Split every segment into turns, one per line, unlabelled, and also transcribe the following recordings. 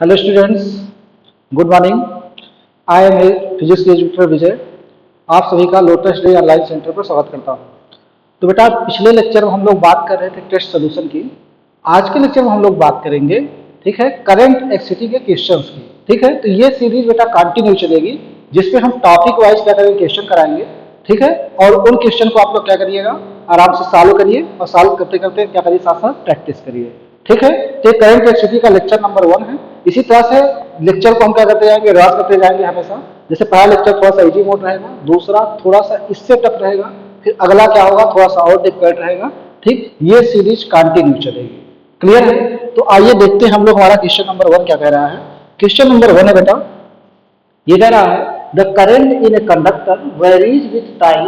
Hello students, good morning. I am physics educator Vijay. आप सभी का लोटस डे ऑनलाइन सेंटर पर स्वागत करता हूं। तो बेटा, पिछले लेक्चर में हम लोग बात कर रहे थे टेस्ट सोल्यूशन की। आज के लेक्चर में हम लोग बात करेंगे, ठीक है, करंट एक्सिटी के क्वेश्चंस की। ठीक है, तो ये सीरीज बेटा कंटिन्यू चलेगी, जिसपे हम टॉपिक वाइज क्या करेंगे, क्वेश्चन कराएंगे। ठीक है, और उन क्वेश्चन को आप लोग क्या करिएगा, आराम से सॉल्व करिए, और सॉल्व करते करते क्या करिए, साथ साथ प्रैक्टिस करिए। ठीक है, तो करंट एक्सिटी का लेक्चर नंबर 1 है। इसी तरह से लेक्चर को हम क्या करते जाएंगे, रॉस करते जाएंगे हमेशा। जैसे पहला लेक्चर थोड़ा सा इजी मोड रहेगा, दूसरा थोड़ा सा इससे टफ रहेगा, फिर अगला क्या होगा, थोड़ा सा और डिफिकल्ट रहेगा। ठीक, ये सीरीज कंटिन्यू चलेगी। क्लियर है? तो आइए देखते हैं हम लोग हमारा क्वेश्चन नंबर 1 क्या कह रहा है। क्वेश्चन नंबर 1 है बेटा, ये कह रहा है the current in a conductor varies with time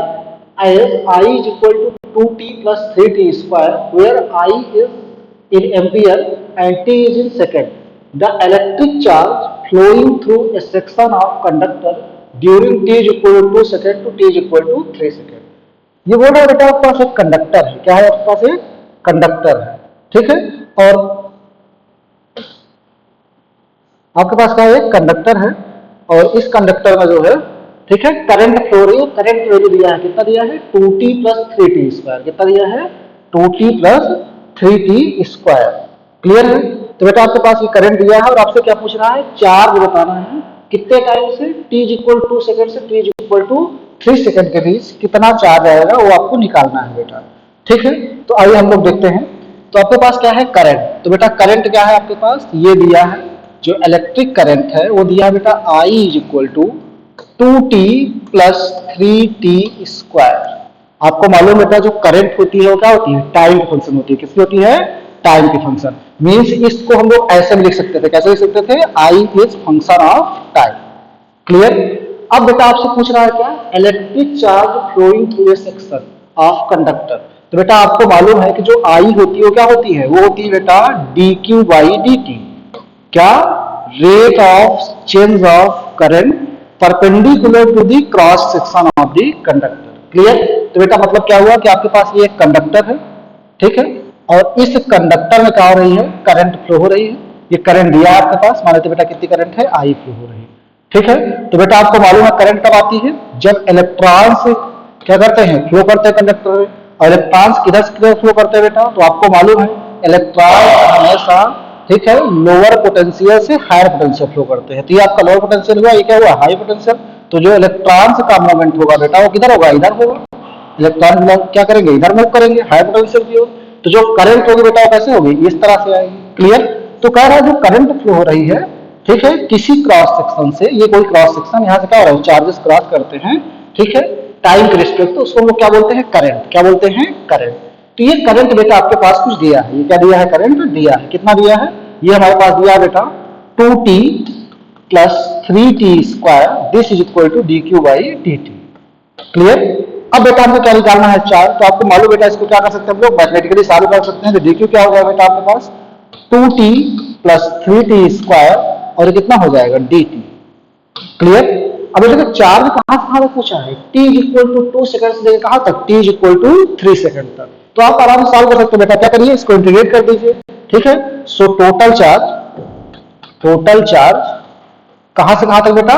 as I is equal to 2t plus 3t square where I is in ampere and t is in second. The electric charge flowing through a section of conductor during t is equal to 2 second to t is equal to 3 second. ये बोल रहा है बेटा आपके पास एक conductor है। क्या है आपके पास? एक कंडक्टर है। ठीक है, और आपके पास क्या है, एक कंडक्टर है, और इस कंडक्टर में जो है, ठीक है, करंट फ्लो रही है। करंट वैल्यू दिया है, कितना दिया है, 2t प्लस 3t स्क्वायर। कितना दिया है, 2t plus 3t square. Clear है? तो बेटा आपके पास ये करंट दिया है, और आपसे क्या पूछ रहा है, चार्ज बताना है कितने टाइम से, t is equal to 2 second से t is equal to 3 second के बीच कितना चार्ज आएगा, वो आपको निकालना है बेटा। ठीक है, तो आइए हम लोग देखते हैं। तो आपके पास क्या है, करंट। तो बेटा करंट क्या है आपके पास, ये दिया है, जो इलेक्ट्रिक करंट है वो दिया है बेटा I is equal to 2t plus 3t square. आपको मालूम बेटा जो करंट होती है वो क्या होती है, टाइम की फंक्शन होती है। किसकी होती है, टाइम की फंक्शन। मीन्स इसको हम लोग ऐसे भी लिख सकते थे। कैसे लिख सकते थे, I is function of time. Clear? अब बेटा आपसे पूछ रहा है क्या, electric charge flowing through a section of conductor. तो बेटा आपको मालूम है कि जो I होती है वो क्या होती है, वो होती है बेटा dq बाई dt। क्या, rate of change of current perpendicular to the cross section of the conductor. Clear? तो बेटा मतलब क्या हुआ कि आपके पास ये एक कंडक्टर है, ठीक है, और इस कंडक्टर में क्या हो रही है, करंट फ्लो हो रही है। ये करंट दिया है आपके पास, मान लेते बेटा कितनी करंट है, I फ्लो हो रही है। ठीक है, तो बेटा आपको मालूम है करंट कब आती है, जब इलेक्ट्रॉन्स क्या करते हैं, फ्लो करते हैं कंडक्टर में। और इलेक्ट्रॉन्स किधर से किधर फ्लो करते हैं बेटा, तो आपको मालूम है इलेक्ट्रॉन हमेशा, ठीक है, लोअर पोटेंशियल से हायर पोटेंशियल फ्लो करते हैं। तो ये आपका लोअर पोटेंशियल हुआ, ये क्या हुआ, हाई पोटेंशियल। तो जो इलेक्ट्रॉन्स का मूवमेंट होगा बेटा वो किधर होगा, इधर होगा। इलेक्ट्रॉन क्या करेंगे, इधर मूव करेंगे, हाई पोटेंशियल की ओर। तो जो करंट होगी बेटा वो कैसे होगी, इस तरह से आएगी। क्लियर? तो कह रहा है जो करंट फ्लो हो रही है, ठीक है, किसी क्रॉस सेक्शन से, ये कोई क्रॉस सेक्शन, यहाँ से क्या हो रहा है, चार्जेस क्रॉस करते हैं, ठीक है, टाइम के रिस्पेक्ट, तो उसको हम लोग क्या बोलते हैं, करंट। क्या बोलते हैं, करंट। तो ये करंट बेटा आपके पास कुछ दिया है। ये क्या दिया है, करंट दिया है। कितना दिया है, ये हमारे पास दिया है बेटा 2t plus 3t square, this is equal to dq by dt। Clear? अब बेटा हमको क्या निकालना है, चार्ज। तो आपको मालूम बेटा इसको क्या कर सकते हैं हम लोग, मैथमेटिकली सॉल्व कर सकते हैं। तो dq क्या होगा बेटा आपके पास 2t प्लस 3t स्क्वायर, और कितना हो जाएगा, dt। क्लियर? अब देखो चार्ज कहां से पूछा है, t is equal to 2 second से लेकर कहां तक, t is equal to 3 second तक। तो आप आराम से सॉल्व कर सकते हो बेटा। क्या करिए, इसको इंटीग्रेट कर दीजिए। ठीक है, सो टोटल चार्ज कहां से कहां तक बेटा,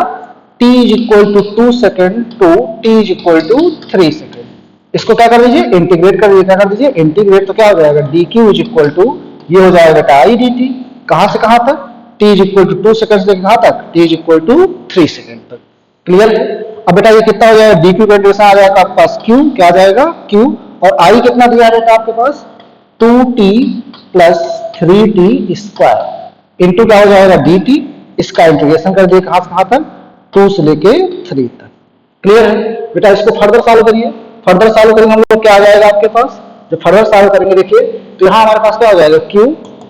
t is equal to 2 second to t is equal to 3 second. इसको क्या कर दीजिए, इंटीग्रेट कर दीजिए। क्या कर दीजिए, इंटीग्रेट। तो क्या हो जाएगा, dq इज इक्वल टू, ये हो जाएगा बेटा I dt। कहां से कहां तक, t is equal to 2 second से कहां तक, t is equal to 3 second तक। क्लियर है? अब बेटा ये कितना हो जाएगा, dq का इंटीग्रेशन आ जाएगा आपके पास q, क्या आ जाएगा q, और I कितना दिया है आपके पास 2t plus 3t square into क्या हो जाएगा dt। इसका इंटीग्रेशन कर दिए कहां से कहां तक, 2 से लेके 3 तक। क्लियर है बेटा? इसको फर्दर सॉल्व करिए। फर्दर सॉल्व करेंगे हम लोग, क्या आ जाएगा आपके पास, जब फर्दर सॉल्व करेंगे देखिए, तो यहाँ हमारे पास क्या हो जाएगा, q,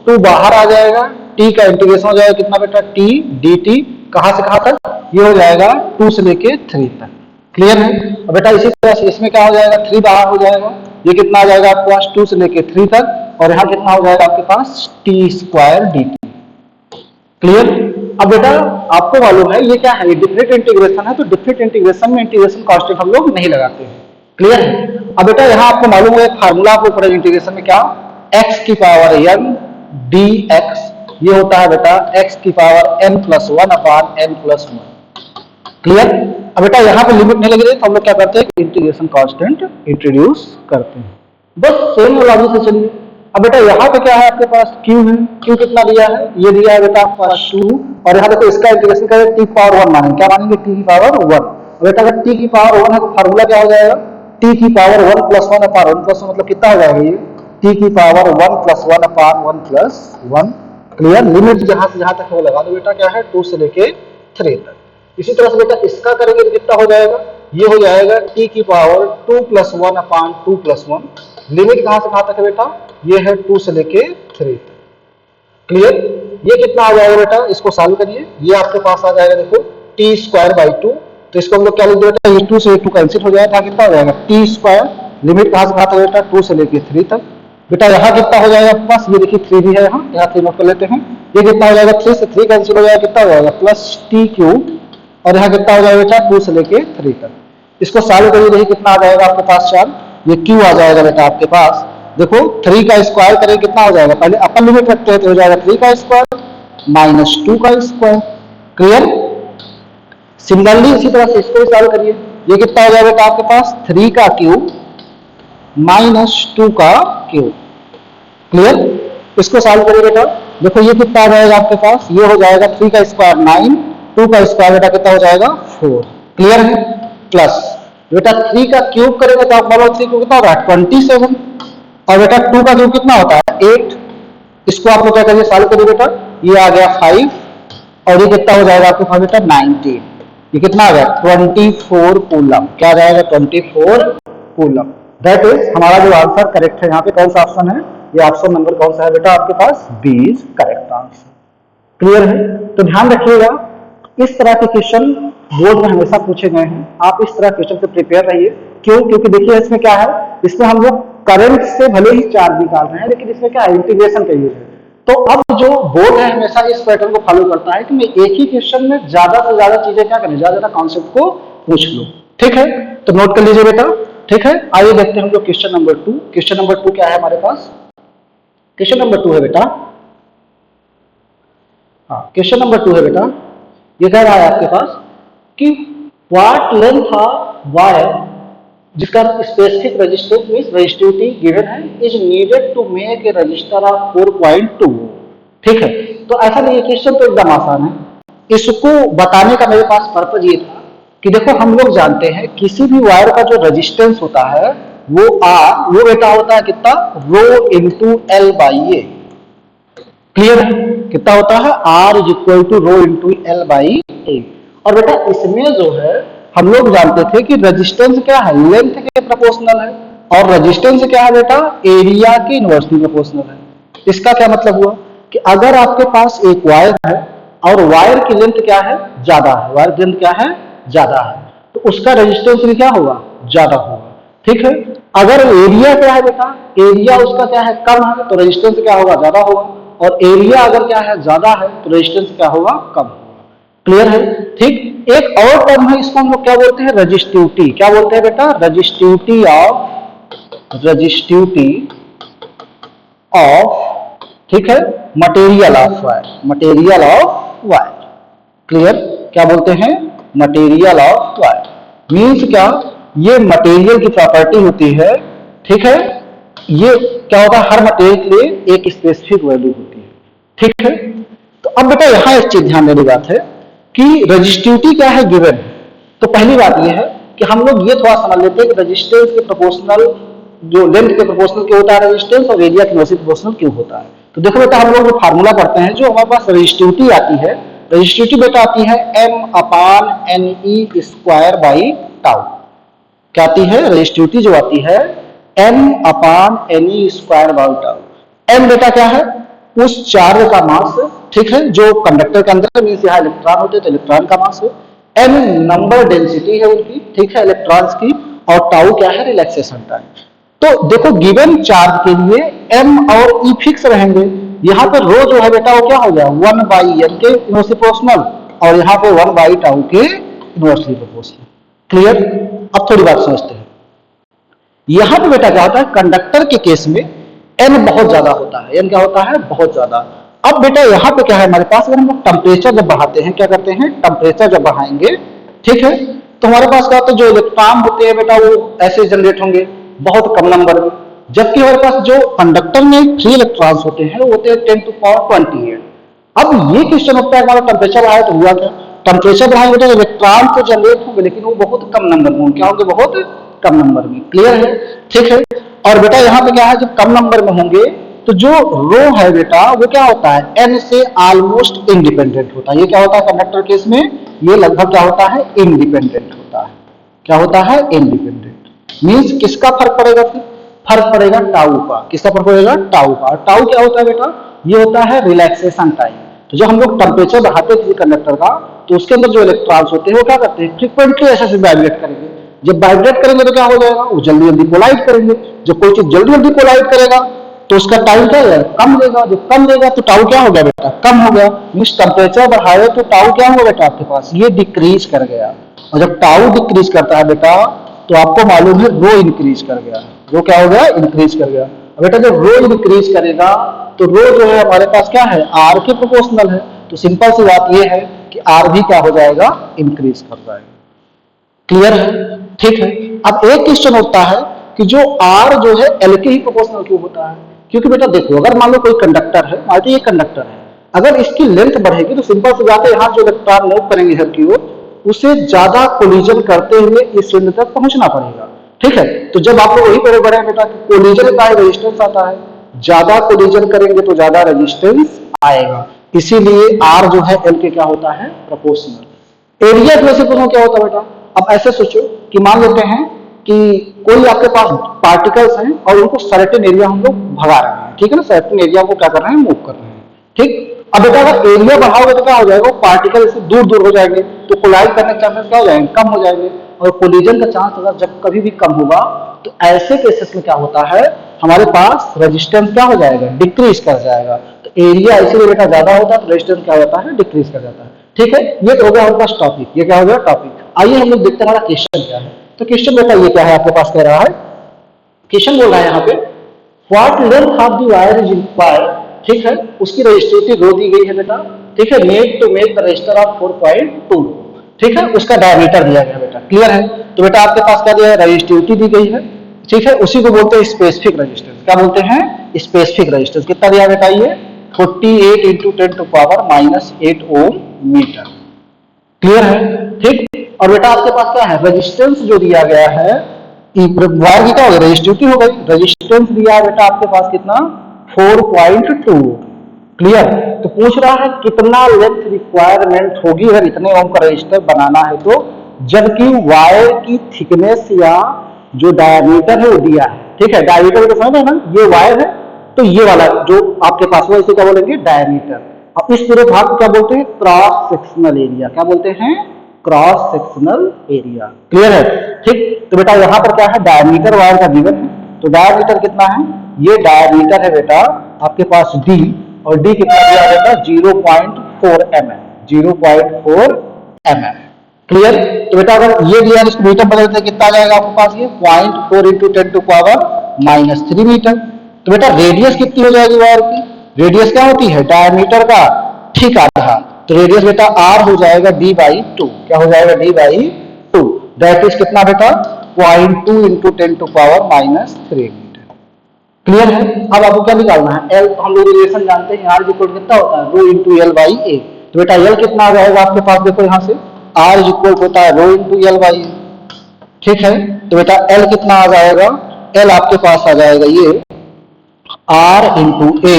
2 बाहर आ जाएगा, t का इंटीग्रेशन हो जाएगा कितना बेटा, t dt, कहां से कहां तक, ये हो जाएगा 2 से लेके 3 तक। क्लियर है? अब बेटा इसी तरह से इसमें क्या हो जाएगा, 3 बाहर हो जाएगा, ये कितना आ जाएगा आपके पास 2 से लेके 3 तक, और यहाँ कितना हो जाएगा आपके पास t स्क्वायर dt। क्लियर? अब बेटा आपको मालूम है ये क्या है, ये डिफरेंट इंटीग्रेशन है। तो डिफरेंट इंटीग्रेशन में इंटीग्रेशन कांस्टेंट हम लोग नहीं लगाते हैं। क्लियर है? अब बेटा यहाँ आपको मालूम है फार्मूला आपको पड़ेगा इंटीग्रेशन में, क्या, x की पावर n dx ये होता है बेटा x की power n plus one upon n plus one. Clear. अब बेटा यहाँ पे लिमिट नहीं लगी रही तो हम लोग क्या करते हैं, इंटीग्रेशन कांस्टेंट इंट्रोड्यूस करते हैं। बस सेम लॉजिक से चलिए। अब बेटा यहाँ पे क्या है आपके पास q है, q कितना दिया है, ये दिया है बेटा आपके पास 2, और यहाँ देखो इसका इंटीग्रेशन करें t की पावर 1 मानेंगे, क्या मानेंगे t की पावर 1। बेटा अगर t की पावर 1 है तो फार्मूला क्या हो जाएगा, t की पावर 1 प्लस 1 अपान 1 प्लस 1, मतलब कितना हो जाएगा ये t की पावर 1 प्लस 1 अपान 1 प्लस 1। क्लियर। लिमिट जहां से जहां तक वो लगा दो बेटा, क्या है 2 से लेके 3 तक। इसी तरह से बेटा इसका करेंगे तो कितना हो जाएगा, ये हो जाएगा t की पावर 2 प्लस 1 अपान 2 प्लस 1। लिमिट कहां से कहां तक है बेटा, ये है 2 से लेके 3 तक। क्लियर। ये कितना आ जाएगा बेटा, इसको सॉल्व करिए, ये आपके पास आ जाएगा देखो टी स्क्वायर बाई 2। तो इसको हम लोग क्या लिख दो बेटा, ये 2 से 2 कैंसिल हो जाएगा, कितना हो जाएगा टी स्क्वायर, लिमिट कहां से कहां तक बेटा 2 से लेके 3 तक। बेटा यहाँ कितना हो जाएगा आपके पास, ये देखिए 3 भी है, यहाँ 3 नोट कर लेते हैं। ये कितना हो जाएगा, 3 से 3 कैंसिल हो जाएगा, कितना हो जाएगा प्लस टी क्यूब, और यहाँ कितना हो जाएगा बेटा 2 से लेके 3 तक। इसको सॉल्व करिए, देखिए कितना आ जाएगा आपके पास 4, ये क्यू आ जाएगा बेटा आपके पास। देखो 3 का स्क्वायर करें कितना हो जाएगा, पहले अपर लिमिट रखते हैं तो हो जाएगा 3 का स्क्वायर माइनस 2 का स्क्वायर। क्लियर। सिमिलरली इसी तरह से इसको भी सॉल्व करिए, ये कितना हो जाएगा बेटा आपके पास 3 का क्यूब माइनस 2 का क्यूब। क्लियर। इसको सॉल्व करिए बेटा, देखो ये कितना आ जाएगा आपके पास, ये हो जाएगा 3 का स्क्वायर 9, 2 का स्क्वायर बेटा कितना हो जाएगा 4। क्लियर है। प्लस बेटा 3 का क्यूब करेंगे तो आप बोलो 3 को कितना होगा 27, और बेटा 2 का क्यूब कितना होता है 8। इसको आप लोग क्या करिए सॉल्व करिए बेटा, ये आ गया 5, और ये कितना हो जाएगा आपके पास बेटा 19। ये कितना आ गया 24 कूलम, क्या आ जाएगा 24 कूलम। दैट इज हमारा जो आंसर करेक्ट है, यहाँ पे कौन सा ऑप्शन है, ये ऑप्शन नंबर कौन सा है बेटा आपके पास, B is correct answer. Clear है। तो ध्यान रखिएगा, इस तरह के क्वेश्चन बोर्ड में हमेशा पूछे गए हैं, आप इस तरह क्वेश्चन से प्रिपेयर रहिए। क्यों, क्योंकि देखिए इसमें क्या है, इसमें हम लोग करंट से भले ही चार्ज निकाल रहे हैं, लेकिन इसमें क्या है इंटीग्रेशन का यूज है। तो अब जो बोर्ड है हमेशा इस पैटर्न को फॉलो करता है कि मैं एक ही क्वेश्चन में ज्यादा से ज्यादा चीजें क्या करें, ज्यादा ज्यादा कॉन्सेप्ट को पूछ लो। ठीक है, तो नोट कर लीजिए बेटा। ठीक है, आइए देखते हैं हम लोग क्वेश्चन नंबर 2। क्वेश्चन नंबर 2 क्या है हमारे पास, क्वेश्चन नंबर 2 है बेटा, हाँ क्वेश्चन नंबर 2 है बेटा, ये कह रहा है आपके पास कि व्हाट लेंथ ऑफ वायर जिसका specific resistance means resistivity given है is needed to make a resistor of 4.2। ठीक है, तो ऐसा नहीं, क्वेश्चन तो एकदम आसान है। इसको बताने का मेरे पास पर्पज ये था कि देखो हम लोग जानते हैं किसी भी वायर का जो रेजिस्टेंस होता है वो आर, वो बेटा होता है कितना, rho into L by A. Clear है, कितना होता है R is equal to rho into L by A. और बेटा इसमें जो है हम लोग जानते थे कि रेजिस्टेंस क्या है, लेंथ के प्रोपोर्शनल है, और रेजिस्टेंस क्या है बेटा, एरिया के इनवर्सली प्रोपोर्शनल है। इसका क्या मतलब हुआ कि अगर आपके पास एक वायर है और वायर की लेंथ क्या है, ज्यादा है, वायर की लेंथ क्या है, ज्यादा है, तो उसका रेजिस्टेंस भी क्या होगा, ज्यादा होगा। ठीक है, अगर एरिया क्या है बेटा, एरिया उसका क्या है, कम है, तो रेजिस्टेंस क्या होगा, ज्यादा होगा, और एरिया अगर क्या है, ज्यादा है, तो रेजिस्टेंस क्या होगा, कम होगा। क्लियर है। ठीक, एक और टर्म है, इसको हम लोग क्या बोलते हैं, रजिस्टिविटी। क्या बोलते हैं बेटा, रजिस्टिविटी ऑफ, ठीक है, material of wire, material of wire. Clear, क्या बोलते हैं, मटेरियल ऑफ वायर। मीन्स क्या, ये मटेरियल की प्रॉपर्टी होती है। ठीक है, ये क्या होता है, हर मटेरियल के लिए एक स्पेसिफिक वैल्यू होती है। ठीक है, तो अब बेटा यहां एक चीज ध्यान देने की बात है कि रजिस्टिविटी क्या है, गिवन है। तो पहली बात यह है कि हम लोग ये थोड़ा समझ लेते हैं कि रेजिस्टेंस के प्रोपोर्शनल, जो लेंथ के प्रोपोर्शनल क्यों होता है रेजिस्टेंस, और एरिया के इनवर्सली प्रोपोर्शनल क्यों होता है। तो देखो बेटा हम लोग जो फार्मूला पढ़ते हैं, जो हमारे पास रजिस्टिविटी आती है, रजिस्टिविटी बेटा आती है m upon n e square by tau. क्या आती है, रजिस्टिविटी जो आती है m upon n e square by tau. m बेटा क्या है, उस चार्ज का मास, ठीक है, जो कंडक्टर के अंदर मींस यहाँ इलेक्ट्रॉन होते हैं तो इलेक्ट्रॉन का मास है, m नंबर डेंसिटी है उनकी, ठीक है, इलेक्ट्रॉन्स की, और टाउ क्या है, रिलैक्सेशन टाइम। तो देखो गिवन चार्ज के लिए m और e फिक्स रहेंगे। यहाँ पे रो जो है बेटा वो क्या हो गया 1 बाई एम के इनवर्सली प्रोपोर्शनल, और यहाँ पे 1 बाई टाउ के इनवर्सली प्रोपोर्शनल। क्लियर। अब थोड़ी बात समझते हैं, यहाँ पे बेटा क्या होता है, कंडक्टर के केस में n बहुत ज्यादा होता है। n क्या होता है, बहुत ज्यादा। अब बेटा यहाँ पे क्या है हमारे पास, अगर हम लोग टेम्परेचर जब बढ़ाते हैं, क्या करते हैं, टेम्परेचर जब बढ़ाएंगे, ठीक है, तो हमारे पास क्या होता है, जो इलेक्ट्रॉन होते हैं बेटा वो ऐसे जनरेट होंगे बहुत कम नंबर में, जबकि हमारे पास जो कंडक्टर में फ्री इलेक्ट्रॉन्स होते हैं वो होते हैं 10 to power 28। अब ये क्वेश्चन होता है हमारा टेम्परेचर बढ़ाया तो हुआ क्या, टेम्परेचर बढ़ाएंगे तो इलेक्ट्रॉन तो जनरेट होंगे लेकिन वो बहुत कम नंबर में होंगे, क्या होंगे, बहुत कम नंबर में। क्लियर है, ठीक है। और बेटा यहाँ पे क्या है, जब कम नंबर में होंगे तो जो रो है बेटा वो क्या होता है, एन से ऑलमोस्ट इंडिपेंडेंट होता है। ये क्या होता है कंडक्टर केस में, ये लगभग क्या होता है, इंडिपेंडेंट होता है। क्या होता है, इंडिपेंडेंट। मीन्स किसका फर्क पड़ेगा, फिर फर्क पड़ेगा टाउ का। किसका फर्क पड़ेगा, टाउ का। टाउ क्या होता है बेटा, ये होता है रिलैक्सेशन टाइम। तो जब हम लोग टेम्परेचर बढ़ाते हैं किसी कंडक्टर का तो उसके अंदर जो इलेक्ट्रॉन्स होते हैं वो क्या करते हैं, फ्रीक्वेंटली ऐसे वाइब्रेट करेंगे। जब वाइब्रेट करेंगे तो क्या हो जाएगा, वो जल्दी जल्दी कोलाइड करेंगे। जब कोई चीज जल्दी जल्दी कोलाइड करेगा तो उसका टाइम क्या है, कम लेगा। जब कम लेगा तो टाउ क्या हो गया बेटा, कम हो गया। मीन्स टेम्परेचर बढ़ाए तो टाउ क्या होगा बेटा आपके पास, ये डिक्रीज कर गया। और जब टाउ डिक्रीज करता है बेटा तो आपको मालूम है रो इंक्रीज कर गया। रो क्या हो गया, इंक्रीज कर गया। बेटा जब रो इंक्रीज करेगा तो रो जो है हमारे पास क्या है, आर के प्रोपोर्शनल है। तो सिंपल सी बात ये है कि आर भी क्या हो जाएगा, इंक्रीज कर जाएगा। क्लियर है, ठीक है। अब एक क्वेश्चन होता है कि जो आर जो है एल के ही प्रोपोर्शनल क्यों होता है, क्योंकि बेटा देखो अगर मान लो कोई कंडक्टर है, मान लो ये कंडक्टर है, अगर इसकी लेंथ बढ़ेगी तो सिंपल सी बात है यहाँ जो इलेक्ट्रॉन मूव करेंगे इधर की ओर उसे ज्यादा कोलिजन करते हुए इस बिंदु तक पहुंचना पड़ेगा। ठीक है, तो जब आप लोग वही पढ़े बड़े बेटा कि कोलिजन का रेजिस्टेंस आता है, ज्यादा कोलिजन करेंगे तो ज्यादा रेजिस्टेंस आएगा, इसीलिए आर जो है एल के क्या होता है, प्रोपोर्शनल। एरिया वैसे पूछो क्या होता है बेटा, अब ऐसे सोचो कि मान लेते हैं कि कोई आपके पास पार्टिकल्स हैं और उनको सर्टेन एरिया हम लोग भगा रहे हैं, ठीक है ना, सर्टेन एरिया को क्या कर रहे हैं, मूव कर रहे हैं। ठीक, अब बेटा अगर एरिया बढ़ाओगे तो क्या हो जाएगा, पार्टिकल से दूर दूर हो जाएंगे तो कोलाइड करने के चांसेस क्या हो जाएंगे, कम हो जाएंगे। और कोलिजन का चांस अगर जब कभी भी कम होगा तो ऐसे केसेस में क्या होता है, हमारे पास रेजिस्टेंस क्या हो जाएगा, डिक्रीज कर जाएगा। तो एरिया इसीलिए बेटा ज्यादा होता है तो रेजिस्टेंस क्या होता है, डिक्रीज कर जाता है। ठीक है, ये तो हो गया हमारे पास टॉपिक, ये क्या हो गया टॉपिक। आइए हम लोग देखते हैं हमारा क्वेश्चन क्या है। तो क्वेश्चन बेटा ये क्या है आपके पास, कह रहा है, क्वेश्चन बोल रहा है यहाँ पे what length of the wire is required, ठीक है, उसकी रजिस्ट्रेटिव रो दी गई है बेटा, ठीक है, made to make the register of 4.2, ठीक है, उसका डायमीटर दिया गया बेटा। क्लियर है, तो बेटा आपके पास क्या दिया है, रजिस्ट्रेटिव दी गई है, ठीक है, उसी को बोलते हैं स्पेसिफिक रेजिस्टेंस। क्या बोलते हैं, स्पेसिफिक रेजिस्टेंस। कितना दिया बेटा, ये 48 into 10 to power -8 ohm meter. Clear है, ठीक। और बेटा आपके पास क्या है, रेजिस्टेंस जो दिया गया है, वायर की क्या हो गई, रेजिस्टिविटी हो गई। रेजिस्टेंस दिया है बेटा आपके पास कितना, 4.2। क्लियर, तो पूछ रहा है कितना लेंथ रिक्वायरमेंट होगी अगर इतने ओम का रेजिस्टर बनाना है तो, जबकि वायर की थिकनेस या जो डायमीटर है वो दिया है। ठीक है, डायमीटर को समझ ना, ये वायर है तो ये वाला जो आपके पास है इसे क्या बोलेंगे, डायमीटर। अब इस पूरे भाग को क्या बोलते हैं, क्रॉस सेक्शनल एरिया। क्या बोलते हैं, क्रॉस सेक्शनल एरिया। क्लियर है, ठीक। तो बेटा यहाँ पर क्या है, डायमीटर वायर का गिवन है, तो डायमीटर कितना है, ये डायमीटर है बेटा आपके पास डी, और डी कितना दिया बेटा, 0.4 mm, 0.4 mm। क्लियर, तो बेटा अगर ये दिया इसको मीटर बदलते कितना आ जाएगा आपके पास, ये 0.4 इंटू 10 टू पावर -3 मीटर। तो बेटा रेडियस कितनी हो जाएगी वायर की, रेडियस क्या होती है, डायमीटर का ठीक आधा, तो रेडियस बेटा आर हो जाएगा d/2। क्या हो जाएगा, d/2, दैट इज कितना बेटा, 0.2 into 10 to power -3 meter. Clear है, अब आपको क्या निकालना है, एल, तो हम लोग रिलेशन जानते हैं, आर इक्वल कितना होता है, रो इंटू एल बाई ए। तो बेटा एल कितना आ जाएगा आपके पास, देखो यहाँ से आर इक्वल होता है रो इंटू एल बाई ए। ठीक है, तो बेटा एल कितना आ जाएगा, एल आपके पास आ जाएगा ये आर इंटू ए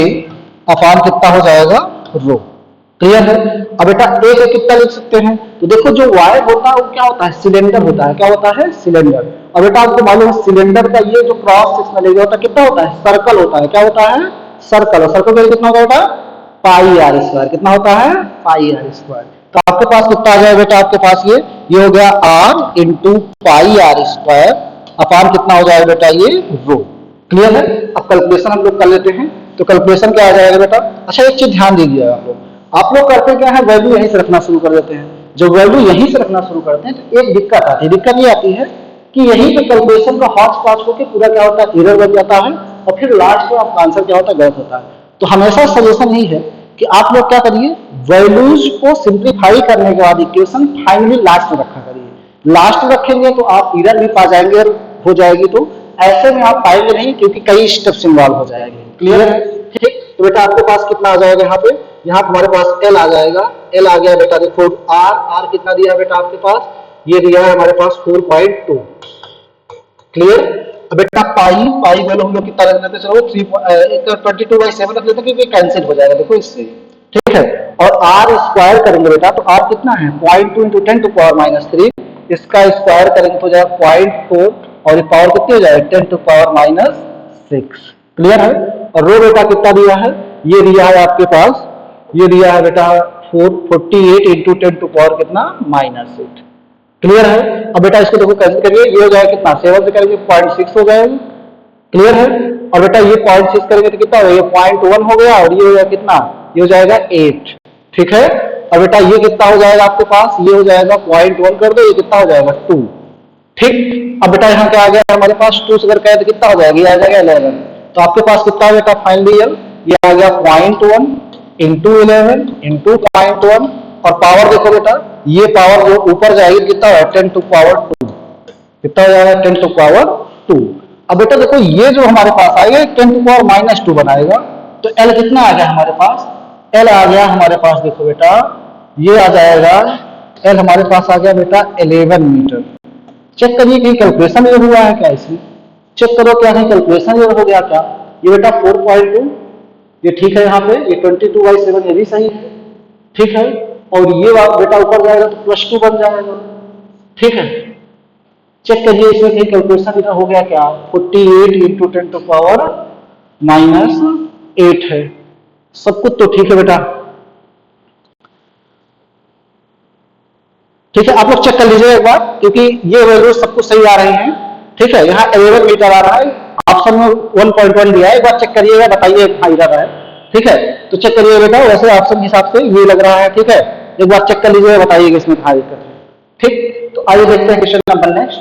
अपान कितना हो जाएगा, रो। क्लियर है, अब बेटा ए को कितना लिख सकते हैं, तो देखो जो वायर होता है वो क्या होता है, सिलेंडर होता है। क्या होता है, सिलेंडर। और बेटा आपको मालूम है सिलेंडर का ये जो क्रॉस सेक्शनल एरिया होता है कितना होता है, सर्कल होता है। क्या होता है, सर्कल। और सर्कल का कितना होता है, पाई आर स्क्वायर। कितना होता है, पाई आर स्क्वायर। तो आपके पास कितना आ जाएगा बेटा, आपके पास ये हो गया R into pi R square upon कितना हो जाएगा बेटा, ये रो। क्लियर है, अब कैलकुलेशन हम लोग कर लेते हैं। तो कैलकुलेशन क्या आ जाएगा बेटा, अच्छा एक चीज ध्यान दीजिएगा आप लोग करते क्या है, वैल्यू यहीं से रखना शुरू कर देते हैं। जब वैल्यू यहीं से रखना शुरू करते हैं तो एक दिक्कत आती है, दिक्कत ये आती है कि यहीं पे कैलकुलेशन का हॉट स्पॉट होकर पूरा क्या होता है, एरर बन जाता है, और फिर लास्ट में आपका आंसर क्या होता है, गलत होता है। तो हमेशा सजेशन यही है कि आप लोग क्या करिए, वैल्यूज को सिंप्लीफाई करने के बाद इक्वेशन फाइनली लास्ट में रखा करिए। लास्ट में रखेंगे तो आप इधर भी पा जाएंगे और हो जाएगी, तो ऐसे में आप पाएंगे नहीं क्योंकि कई स्टेप्स इन्वॉल्व हो जाएंगे। क्लियर है? ठीक, तो बेटा आपके पास कितना आ जाएगा यहाँ पे, यहाँ हमारे पास एल आ जाएगा। एल आ गया बेटा, देखो आर, आर कितना दिया है बेटा आपके पास, ये दिया है हमारे पास 4.2। क्लियर? अब बेटा पाई, पाई वैल्यू हम लोग कितना रख देते, चलो 22/7 रख देते क्योंकि कैंसिल हो जाएगा देखो इससे। ठीक है, और आर स्क्वायर करेंगे बेटा, तो आर कितना है 0.2 इंटू 10⁻³ इसका स्क्वायर करेंगे तो जाएगा 0.4 और ये पावर कितनी हो जाएगा 10⁻6। क्लियर है? और रो बेटा कितना दिया है, ये दिया है आपके पास, ये दिया है बेटा 448 इंटू 10⁻⁻8। क्लियर है? अब बेटा इसको देखो कैंसिल करिए, ये हो जाएगा कितना 7 से करेंगे 0.6 हो जाएगा। क्लियर है? और बेटा ये 0.6 करेंगे तो कितना हो गया, 0.1 हो गया, और ये हो जाएगा कितना, ये हो जाएगा 8। ठीक है, और बेटा ये कितना हो जाएगा आपके पास, ये हो जाएगा 0.1 कर दो, ये कितना हो जाएगा 2। ठीक, अब बेटा यहाँ क्या आ गया हमारे पास 2 से अगर कहे तो कितना हो जाएगा, ये आ जाएगा 11। तो आपके पास कितना है बेटा फाइनली ये आ गया 0.1 इंटू 11 इंटू 0.1, और पावर देखो बेटा, ये पावर जो ऊपर जाएगी कितना है 10⁻², कितना हो जाएगा 10⁻²। अब बेटा देखो ये जो हमारे पास आएगा 10⁻⁻² बनाएगा, तो एल कितना आ गया हमारे पास, एल आ गया हमारे पास देखो बेटा, ये आ जाएगा एल हमारे पास आ गया बेटा 11 मीटर। चेक करिए कि कैलकुलेशन ये हुआ है क्या, इसमें चेक करो क्या है कैलकुलेशन ये हो गया क्या, ये बेटा 4.2 ये ठीक है, यहाँ पे ये 22/7 ये भी सही है। ठीक है, और ये बेटा ऊपर जाएगा तो +2 बन जाएगा। ठीक है, चेक करिए इसमें कहीं कैलकुलेशन इधर हो गया क्या, 48 इंटू 10⁻⁸ है। सब कुछ तो ठीक है बेटा। ठीक है, आप लोग चेक कर लीजिए एक बार, क्योंकि ये वैल्यू सब कुछ सही आ रही हैं। ठीक है, यहाँ 11 मीटर आ रहा है, ऑप्शन में 1.1 दिया है, एक बार चेक करिएगा, बताइए हाँ इधर है। ठीक है, तो चेक करिए बेटा, वैसे ऑप्शन के हिसाब से ये लग रहा है। ठीक है, एक बार चेक कर लीजिए, बताइएगा इसमें कहाँ दिक्कत है। ठीक, तो आइए देखते हैं क्वेश्चन नंबर नेक्स्ट।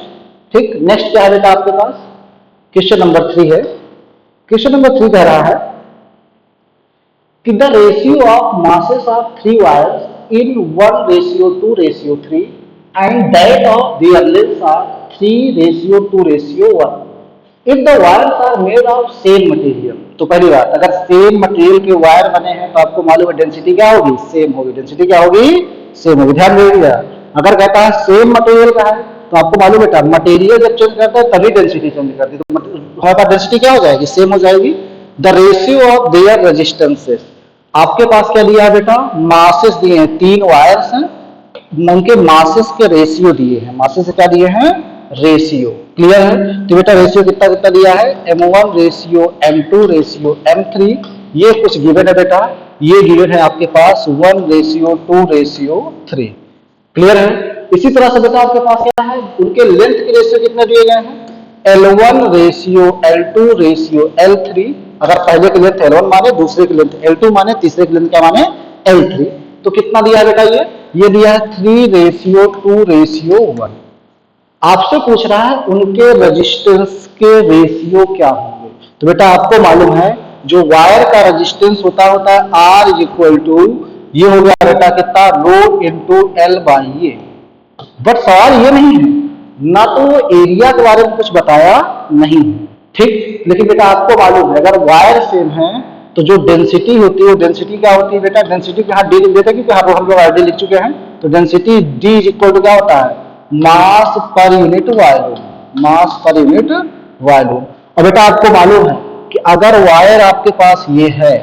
ठीक, नेक्स्ट क्या है बेटा आपके पास, क्वेश्चन नंबर 3 है। क्वेश्चन नंबर 3 कह रहा है कि the ratio of masses of 3 wires in 1:2:3 and that of their lengths are 3:2:1 if the wires are made of same material। तो पहली बात, अगर सेम मटेरियल के वायर बने हैं तो आपको मालूम है डेंसिटी क्या होगी, सेम होगी। डेंसिटी क्या होगी, सेम होगी। ध्यान दीजिएगा, अगर कहता है सेम मटेरियल का है तो आपको मालूम है मटेरियल जब चेंज करता है तभी डेंसिटी चेंज करती है, तो हमारे पास डेंसिटी क्या हो जाएगी, सेम हो जाएगी। The ratio of their resistances, आपके पास क्या दिया है बेटा, मासेस दिए हैं, 3 वायर्स हैं, उनके मासेस के रेशियो दिए हैं। मासेस से क्या दिए हैं, रेशियो। क्लियर है? तो बेटा रेशियो कितना कितना दिया है, m1 ratio m2 ratio m3, ये कुछ गिवन है बेटा, ये गिवन है आपके पास 1:2:3। क्लियर है? इसी तरह से बेटा आपके पास क्या है, उनके लेंथ के रेशियो कितने दिए गए हैं, L1 ratio L2 ratio L3। अगर पहले की लेंथ L1 माने, दूसरे की लेंथ L2 माने, तीसरे की लेंथ क्या माने L3, तो कितना दिया है बेटा, ये दिया है 3:2:1। आपसे पूछ रहा है उनके रेजिस्टेंस के रेशियो क्या होंगे। तो बेटा आपको मालूम है जो वायर का रेजिस्टेंस होता है R इक्वल टू, ये हो गया बेटा कितना, rho into L by A. But सवाल ये नहीं है, ना तो एरिया के बारे में कुछ बताया नहीं है। ठीक, लेकिन बेटा आपको मालूम है अगर वायर सेम है तो जो डेंसिटी होती है वो डेंसिटी क्या होती है बेटा, डेंसिटी को यहाँ डी लिख देते हैं क्योंकि यहाँ हम लोग आरडी लिख चुके हैं। तो डेंसिटी डी इक्वल टू क्या होता है, मास पर यूनिट वॉल्यूम, मास पर यूनिट वॉल्यूम। और बेटा आपको मालूम है कि अगर वायर आपके पास ये है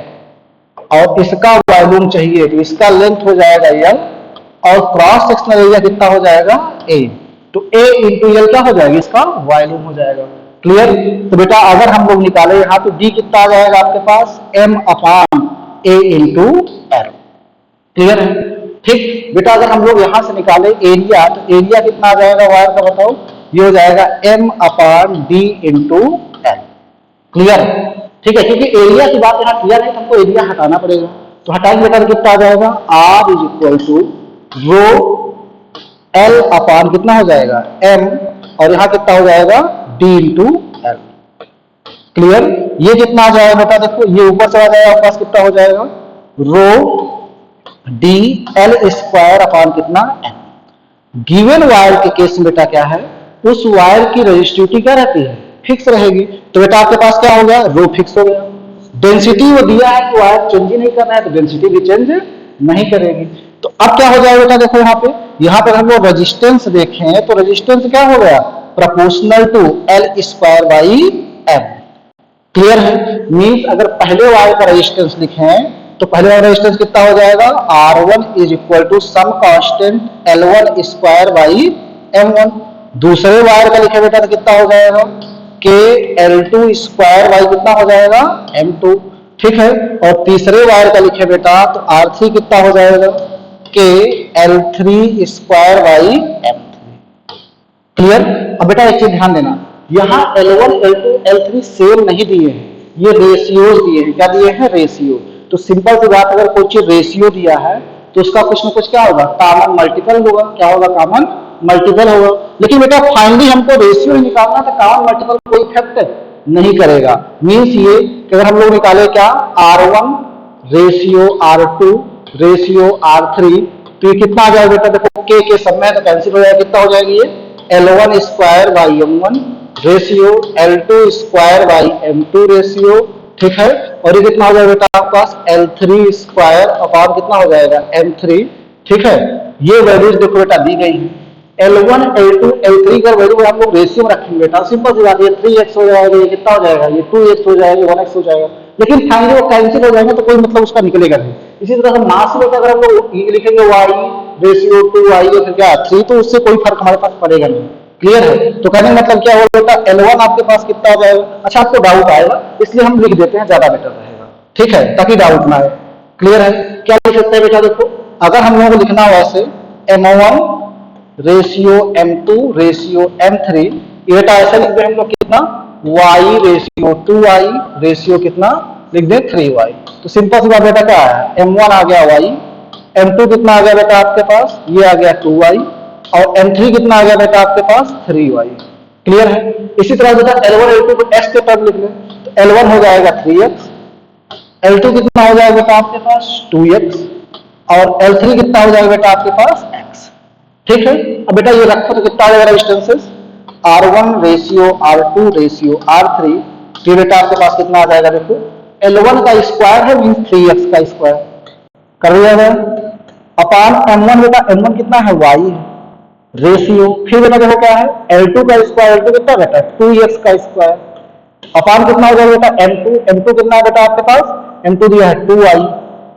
और इसका वॉल्यूम चाहिए तो इसका लेंथ हो जाएगा L और क्रॉस सेक्शनल एरिया कितना हो जाएगा A, तो A इंटू L क्या हो जाएगा, इसका वॉल्यूम हो जाएगा। क्लियर? तो बेटा अगर हम लोग निकाले यहाँ तो D कितना आ जाएगा आपके पास, M/A इंटू L। क्लियर है? ठीक बेटा, अगर हम लोग यहां से निकाले एरिया तो एरिया कितना आ जाएगा वायर का, बताओ, ये हो जाएगा M/D इंटू L। क्लियर? ठीक है, क्योंकि एरिया की बात यहाँ क्लियर है तो हमको एरिया हटाना पड़ेगा, तो हटाएंगे बेटा कितना आ जाएगा, R is equal to rho L/, कितना हो जाएगा M, और यहाँ कितना हो जाएगा D इंटू L। क्लियर? ये कितना आ जाएगा बेटा, देखो ये ऊपर चला जाएगा, आपके पास कितना हो जाएगा, rho D L square upon कितना एन। गिवन वायर के केस में बेटा क्या है, उस वायर की रेजिस्टिविटी क्या रहती है, फिक्स रहेगी। तो बेटा आपके पास क्या हो गया, रो फिक्स हो गया। डेंसिटी वो दिया है कि वायर चेंज ही नहीं करना है, तो डेंसिटी भी चेंज नहीं करेगी। तो अब क्या हो जाएगा बेटा, देखो यहाँ पे हम लोग रेजिस्टेंस देखें तो रेजिस्टेंस क्या हो गया, proportional to L square by M. Clear है। मीन्स अगर पहले वायर का रेजिस्टेंस लिखें तो पहले वायर रेजिस्टेंस कितना हो जाएगा, R1 is equal to some constant L1 square by M1। दूसरे वायर का लिखे बेटा तो कितना हो जाएगा, K L2 स्क्वायर बाई कितना हो जाएगा, M2। ठीक है। और तीसरे वायर का लिखे बेटा तो R3 कितना हो जाएगा, K L3 square by M3। Clear. अब बेटा एक चीज ध्यान देना, यहाँ L1 L2 L3 सेम नहीं दिए हैं, ये रेशियोज दिए हैं। क्या दिए हैं, रेशियो। तो सिंपल सी बात, अगर कोई चीज रेशियो दिया है तो उसका कुछ ना कुछ क्या होगा, कॉमन मल्टीपल होगा। क्या होगा, कॉमन मल्टीपल होगा। लेकिन बेटा फाइनली हमको रेशियो निकालना, तो कॉमन मल्टीपल कोई इफेक्ट नहीं करेगा। मीन्स ये कि अगर हम लोग निकाले क्या, R1 ratio R2 ratio R3, तो ये कितना आ जाएगा बेटा, देखो के सब में तो कैंसिल हो जाएगा, कितना हो जाएगी ये L1 square by M1 ratio L2 square by M2 ratio. ठीक है। और ये कितना हो जाएगा बेटा आपके पास L3 स्क्वायर अपॉन कितना हो जाएगा M3। ठीक है। ये वैल्यूज देखो बेटा दी गई है, L1 L2 L3 का वैल्यू हम लोग रेशियो में रखेंगे बेटा। सिंपल सी बात, ये 3x हो जाएगा, ये कितना हो जाएगा, ये 2x हो जाएगा, 1x हो जाएगा। लेकिन फाइनली वो कैंसिल हो जाएंगे तो कोई मतलब उसका निकलेगा नहीं। इसी तरह हम मास में अगर हम लोग लिखेंगे y रेशियो 2y या फिर क्या 3, तो उससे कोई फर्क हमारे पास पड़ेगा नहीं। क्लियर है। तो कहने का मतलब क्या होगा बेटा, L1 आपके पास कितना हो जाएगा। अच्छा आपको डाउट आएगा, इसलिए हम लिख देते हैं, ज्यादा बेटर रहेगा। ठीक है, ताकि डाउट ना आए। क्लियर है। क्या लिख सकते हैं बेटा, देखो अगर हम लोगों को लिखना हो ऐसे M1 ratio M2 ratio M3, ये बेटा ऐसा लिख दें हम लोग कितना, y रेशियो 2y रेशियो कितना लिख दें 3y। तो सिंपल सी बात बेटा क्या है, M1 आ गया y, M2 कितना आ गया बेटा आपके पास, ये आ गया 2y, और M3 कितना आ गया बेटा आपके पास 3y। क्लियर है। इसी तरह बेटा L1 L2 को x के टर्म लिख लें, तो L1 हो जाएगा 3x, L2 कितना हो जाएगा बेटा आपके पास 2x, और L3 कितना हो जाएगा बेटा आपके पास x। ठीक है। अब बेटा ये रखो तो कितना आ जाएगा resistances, R1 ratio R2 ratio R3। ये बेटा आपके पास कितना आ जाएगा, देखो L1 का स्क्वायर है मीन 3x का स्क्वायर कर दिया है, अपान M1 बेटा M1 कितना है y रेशियो, फिर बेटा देखो क्या है L2 का स्क्वायर, L2 कितना बेटा 2x का स्क्वायर, अपान कितना हो जाएगा बेटा M2 कितना है बेटा आपके पास, M2 दिया है 2y।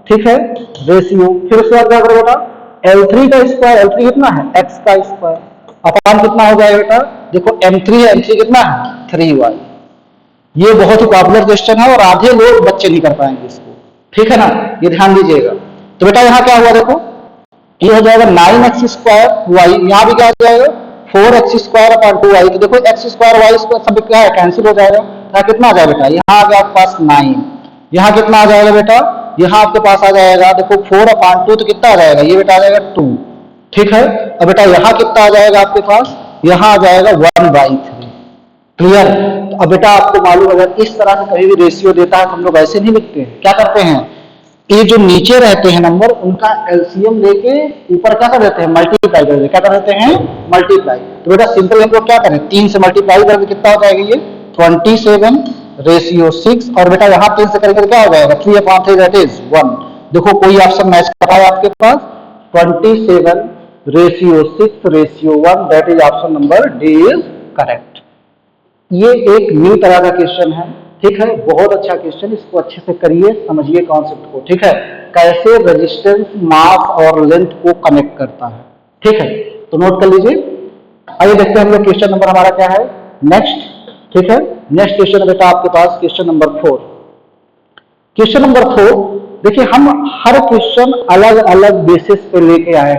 ठीक है। रेशियो, फिर उसके बाद क्या करो बेटा L3 का स्क्वायर, L3 कितना है x का स्क्वायर, अपान कितना हो जाएगा बेटा, देखो M3 है, M3 कितना है 3y। ये बहुत ही पॉपुलर क्वेश्चन है और आधे लोग बच्चे नहीं कर पाएंगे इसको। ठीक है ना, ये ध्यान दीजिएगा। तो बेटा यहाँ क्या हुआ, देखो ये हो जाएगा 9x स्क्वायर y, यहाँ भी क्या हो जाएगा 4x स्क्वायर अपॉन 2y। तो देखो x स्क्वायर y स्क्वायर सब क्या है, कैंसिल हो जाएगा। तो कितना आ जाएगा बेटा, यहाँ आ गया आपके पास 9, यहाँ कितना आ जाएगा बेटा, यहाँ आपके पास आ जाएगा देखो 4 अपॉन 2, तो कितना आ जाएगा, ये बेटा आ जाएगा 2। ठीक है। अब बेटा यहाँ कितना आ जाएगा आपके पास, यहाँ आ जाएगा 1/3। क्लियर। तो अब बेटा आपको मालूम, अगर इस तरह से कहीं भी रेशियो देता है तो हम लोग ऐसे नहीं लिखते हैं, क्या करते हैं, ये जो नीचे रहते हैं नंबर उनका एलसीएम लेके ऊपर क्या कर देते हैं, मल्टीप्लाई कर देते हैं। क्या कर देते हैं, मल्टीप्लाई। तो बेटा सिंपल हम लोग क्या करें, 3 से मल्टीप्लाई करके कितना हो जाएगा, ये 27 रेशियो 6, और बेटा यहाँ 3 से करेंगे तो क्या हो जाएगा 3/3 दैट इज 1। देखो कोई ऑप्शन मैच कर रहा है आपके पास, 27 ratio 6 ratio 1 that is option number D is correct. ये एक न्यू तरह का क्वेश्चन है। ठीक है, बहुत अच्छा क्वेश्चन, इसको अच्छे से करिए, समझिए कॉन्सेप्ट को। ठीक है, कैसे रेजिस्टेंस मास और लेंथ को कनेक्ट करता है। ठीक है, तो नोट कर लीजिए। आइए देखते हैं हम लोग क्वेश्चन नंबर हमारा क्या है नेक्स्ट। ठीक है, नेक्स्ट क्वेश्चन बेटा आपके पास क्वेश्चन नंबर 4। क्वेश्चन नंबर 4 देखिए, हम हर क्वेश्चन अलग अलग बेसिस पे लेके आए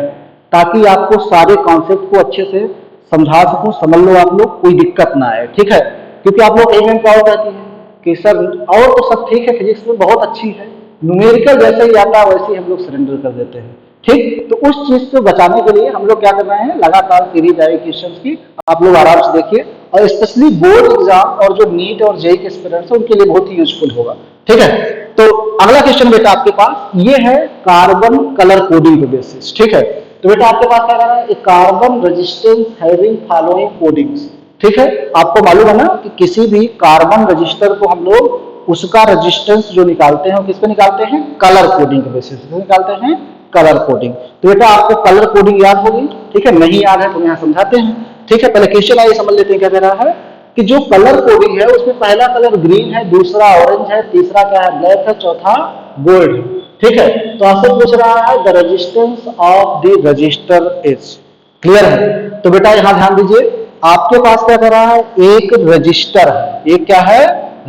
ताकि आपको सारे कॉन्सेप्ट को अच्छे से समझा सकूं, समझ लो आप लोग, कोई दिक्कत ना आए। ठीक है, क्योंकि आप लोग एक क्या कहती है कि सर और तो सब ठीक है, फिजिक्स में बहुत अच्छी है, न्यूमेरिकल जैसे ही आता है वैसे ही हम लोग सरेंडर कर देते हैं। ठीक, तो उस चीज से बचाने के लिए हम लोग क्या कर रहे हैं, लगातार सीरीज आई क्वेश्चंस की, आप लोग आराम से देखिए, और स्पेशली बोर्ड एग्जाम और जो नीट और जेईई के एस्पिरेंट्स हैं उनके लिए बहुत ही यूजफुल होगा। ठीक है, तो अगला क्वेश्चन बेटा आपके पास ये है कार्बन कलर कोडिंग के बेसिस, ठीक है। तो बेटा आपके पास क्या कह रहा है, carbon resistance having following codings, ठीक है। आपको मालूम है ना कि किसी भी कार्बन रजिस्टर को हम लोग उसका रेजिस्टेंस जो निकालते हैं वो किस पे निकालते हैं, कलर कोडिंग के बेसिस पे निकालते हैं, कलर कोडिंग। तो बेटा आपको कलर कोडिंग याद होगी, ठीक है। नहीं याद है तो यहाँ समझाते हैं, ठीक है। पहले क्वेश्चन आइए समझ लेते हैं क्या कह रहा है कि जो कलर कोडिंग है उसमें पहला कलर ग्रीन है, दूसरा ऑरेंज है, तीसरा क्या है, ब्लैक है, चौथा गोल्ड है, ठीक है। तो आपसे पूछ रहा है the resistance of the register is, clear है। तो बेटा यहां ध्यान दीजिए, आपके पास क्या कर रहा है, एक रजिस्टर है, एक क्या है,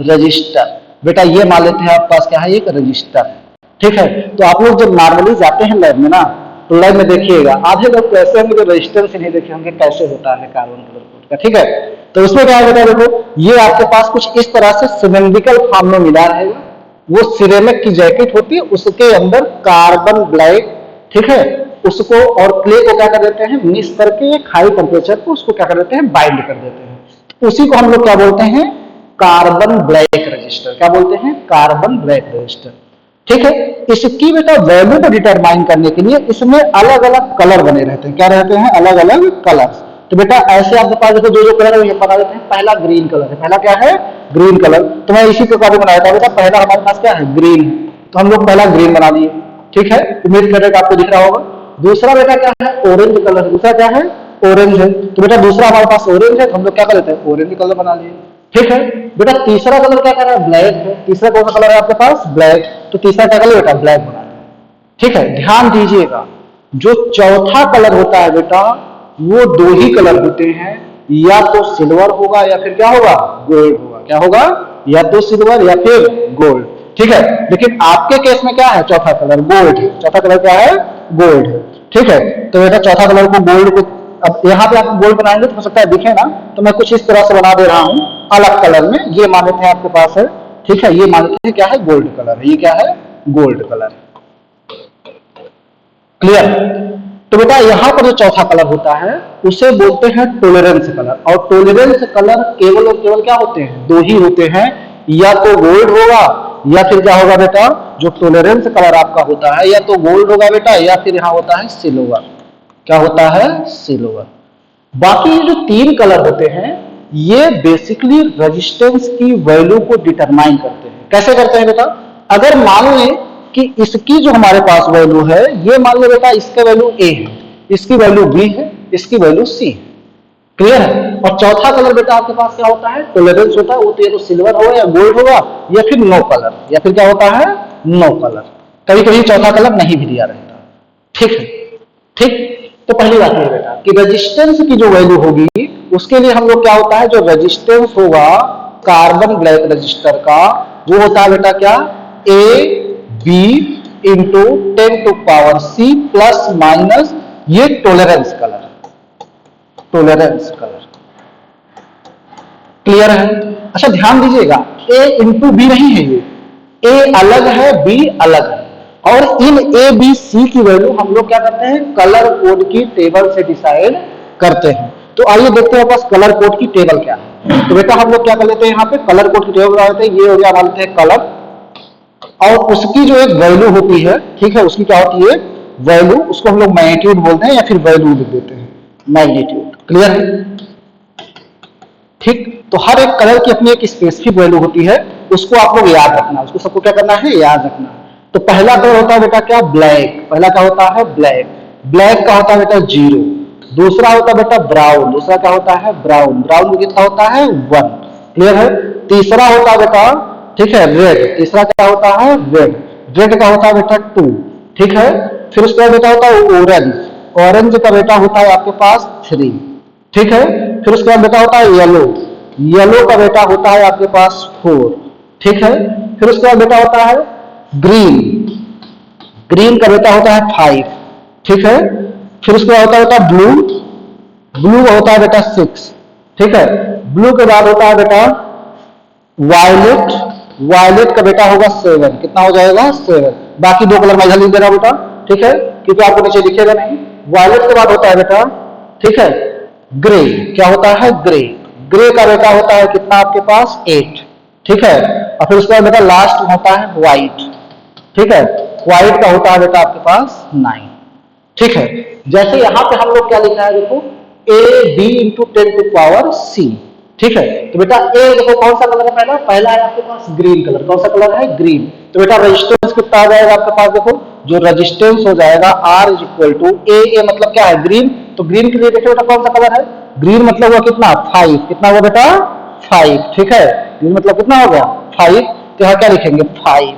रजिस्टर। बेटा ये मान लेते हैं आपके पास क्या है, एक रजिस्टर, ठीक है। तो आप लोग जब नॉर्मली जाते हैं लैब में ना, तो लैब में देखिएगा आधे लोग कैसे होंगे जो रजिस्टर से नहीं देखे होंगे कैसे होता है कार्बन कलर कोड का, ठीक है। तो उसमें क्या है बेटा, देखो ये आपके पास कुछ इस तरह से सिलेंड्रिकल फॉर्म में मिला रहेगा, वो सिरेमिक की जैकेट होती है, उसके अंदर कार्बन ब्लैक, ठीक है, उसको और क्ले को क्या कर देते हैं, मिक्स करके एक हाई टेम्परेचर को उसको क्या कर देते हैं, बाइंड कर देते हैं। उसी को हम लोग क्या बोलते हैं, कार्बन ब्लैक रजिस्टर। क्या बोलते हैं, कार्बन ब्लैक रजिस्टर, ठीक है। इसकी बेटा वैल्यू को डिटरमाइन करने के लिए इसमें अलग अलग कलर बने रहते हैं, क्या रहते हैं, अलग अलग कलर। तो बेटा ऐसे आपके पास देखो जो कलर है ये बना देते हैं। पहला ग्रीन कलर है, पहला क्या है, ग्रीन कलर। तो मैं इसी प्रकार से बनाया था बेटा, पहला हमारे पास क्या है, ग्रीन, तो हम लोग पहला ग्रीन बना दिए, ठीक है। इमेज कलर आपको दिख रहा होगा। दूसरा बेटा क्या है, ऑरेंज कलर, दूसरा क्या है, ऑरेंज है। तो बेटा दूसरा हमारे पास ऑरेंज है, तो हम लोग क्या कर लेते हैं, ऑरेंज कलर बना लिए, ठीक है। बेटा तीसरा कलर क्या कर रहा है, ब्लैक है। तीसरा कौन सा कलर है आपके पास, ब्लैक, तो तीसरा क्या कलर बेटा, ब्लैक बना लिया, ठीक है। ध्यान दीजिएगा, जो चौथा कलर होता है बेटा वो दो ही कलर होते हैं, या तो सिल्वर होगा या फिर क्या होगा, गोल्ड होगा। क्या होगा, या तो सिल्वर या फिर गोल्ड, ठीक है। लेकिन आपके केस में क्या है, चौथा कलर गोल्ड है। चौथा कलर क्या है, गोल्ड है, ठीक है। तो बेटा चौथा कलर को गोल्ड को, अब यहाँ पे आप गोल्ड बनाएंगे तो हो सकता है दिखे ना, तो मैं कुछ इस तरह से बना दे रहा हूं अलग कलर में। ये मान लेते हैं आपके पास है, ठीक है, ये मान लेते हैं क्या है, गोल्ड कलर है। ये क्या है, गोल्ड कलर, क्लियर। तो बेटा यहाँ पर जो चौथा कलर होता है उसे बोलते हैं टॉलरेंस कलर। और टॉलरेंस कलर केवल और केवल क्या होते हैं, दो ही होते हैं, या तो गोल्ड होगा या फिर क्या होगा बेटा, जो टॉलरेंस कलर आपका होता है या तो गोल्ड होगा बेटा, या फिर यहाँ होता है सिल्वर। क्या होता है, सिल्वर। बाकी ये जो तीन कलर होते हैं ये बेसिकली रेजिस्टेंस की वैल्यू को डिटरमाइन करते हैं। कैसे करते हैं बेटा, अगर मान लें कि इसकी जो हमारे पास वैल्यू है, ये मान लो बेटा इसका वैल्यू ए है, इसकी वैल्यू बी है, इसकी वैल्यू सी है, क्लियर है। और चौथा कलर बेटा आपके पास क्या होता है, टॉलरेंस होता है, वो तो या तो सिल्वर होगा या गोल्ड होगा या फिर नो कलर, या फिर क्या होता है, नो कलर। कभी कभी चौथा कलर नहीं भी दिया रहता, ठीक है, ठीक। तो पहली बात है बेटा कि रेजिस्टेंस की जो वैल्यू होगी उसके लिए हम लोग क्या होता है, जो रेजिस्टेंस होगा कार्बन ब्लैक रजिस्टर का, वो होता है बेटा क्या, A B into 10 to power C plus minus ये tolerance colour, tolerance colour, clear है। अच्छा ध्यान दीजिएगा, ए इंटू बी नहीं है, ये ए अलग है, बी अलग है। और इन ए बी सी की वैल्यू हम लोग क्या करते हैं, कलर कोड की टेबल से डिसाइड करते हैं। तो आइए देखते हैं बस कलर कोड की टेबल क्या है। तो बेटा हम लोग क्या कर लेते हैं, यहाँ पे कलर कोड की टेबल बना लेते हैं। ये हो गया मान लेते हैं कलर, और उसकी जो एक वैल्यू होती है, ठीक है, उसकी क्या होती है, वैल्यू, उसको हम लोग मैग्नीट्यूड बोलते हैं या फिर वैल्यू लिख देते हैं, मैग्नीट्यूड, क्लियर है, ठीक। तो हर एक कलर की अपनी एक स्पेसिफिक वैल्यू होती है, उसको आप लोग याद रखना, उसको सबको क्या करना है, याद रखना। तो पहला कलर होता है बेटा क्या, ब्लैक, पहला क्या होता है, ब्लैक। ब्लैक का होता है बेटा 0। दूसरा होता है बेटा ब्राउन, दूसरा क्या होता है, ब्राउन, ब्राउन में कितना होता है, 1, क्लियर है। तीसरा होता है बेटा, ठीक है, रेड, तीसरा क्या होता है, रेड, रेड का होता है बेटा 2, ठीक है। फिर उसके बाद बेटा होता है ऑरेंज, ऑरेंज का बेटा होता है आपके पास 3, ठीक है। फिर उसके बाद बेटा होता है येलो, येलो का बेटा होता है आपके पास 4, ठीक है। फिर उसके बाद बेटा होता है ग्रीन, ग्रीन का बेटा होता है 5, ठीक है। फिर उसके बाद होता है ब्लू, ब्लू का होता है बेटा 6, ठीक है। ब्लू के बाद होता है बेटा वायलेट, वायलेट का बेटा होगा 7, कितना हो जाएगा, 7। बाकी दो कलर मैं लिख दे रहा हूं बेटा, ठीक है, क्योंकि आपको नीचे दिखेगा नहीं। वायलेट के बाद होता है बेटा, ठीक है, ग्रे, क्या होता है, ग्रे, ग्रे का बेटा होता है कितना आपके पास 8, ठीक है। और फिर उसके बाद बेटा लास्ट में होता है व्हाइट, ठीक है, व्हाइट का होता है बेटा आपके पास 9, ठीक है। जैसे यहां पे हम लोग क्या लिखा है देखो, A B into 10 to power C, ठीक है। तो बेटा ए देखो कौन सा कलर है, पहला पहला है आपके पास ग्रीन कलर, कौन सा कलर है, ग्रीन। तो बेटा रेजिस्टेंस कितना आ जाएगा आपके पास, देखो जो रेजिस्टेंस हो जाएगा R इज इक्वल टू ए मतलब क्या है, ग्रीन। तो ग्रीन के लिए देखो बेटा कौन सा कलर है, ग्रीन मतलब हुआ कितना 5, कितना हुआ बेटा 5, ठीक है। ग्रीन मतलब कितना हो गया 5, तो यहाँ क्या लिखेंगे 5,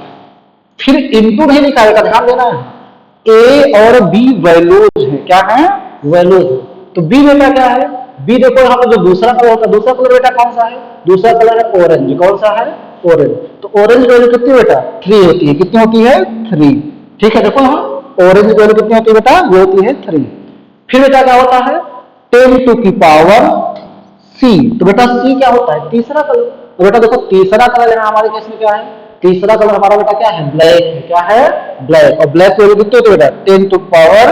फिर इंटू नहीं लिखा है, ध्यान देना है, ए और बी वैल्यूज है, क्या है वैल्यूज है। तो बी बेटा क्या है, बी देखो यहाँ पे जो दूसरा कलर होता है, दूसरा कलर बेटा कौन सा है, दूसरा कलर है ऑरेंज, कौन सा है ऑरेंज। तो ऑरेंज वैल्यू कितनी बेटा 3 होती है, कितनी होती है 3, ठीक है। देखो यहाँ ऑरेंज वैल्यू कितनी होती है बेटा, वो होती है 3। फिर बेटा क्या होता है 10 टू की पावर सी, तो बेटा सी क्या होता है तीसरा कलर। तो बेटा देखो तीसरा कलर यहाँ हमारे केस में क्या है, तीसरा कलर हमारा बेटा क्या है ब्लैक है, क्या है ब्लैक। और ब्लैक वैल्यू कितनी होती है बेटा 10 टू पावर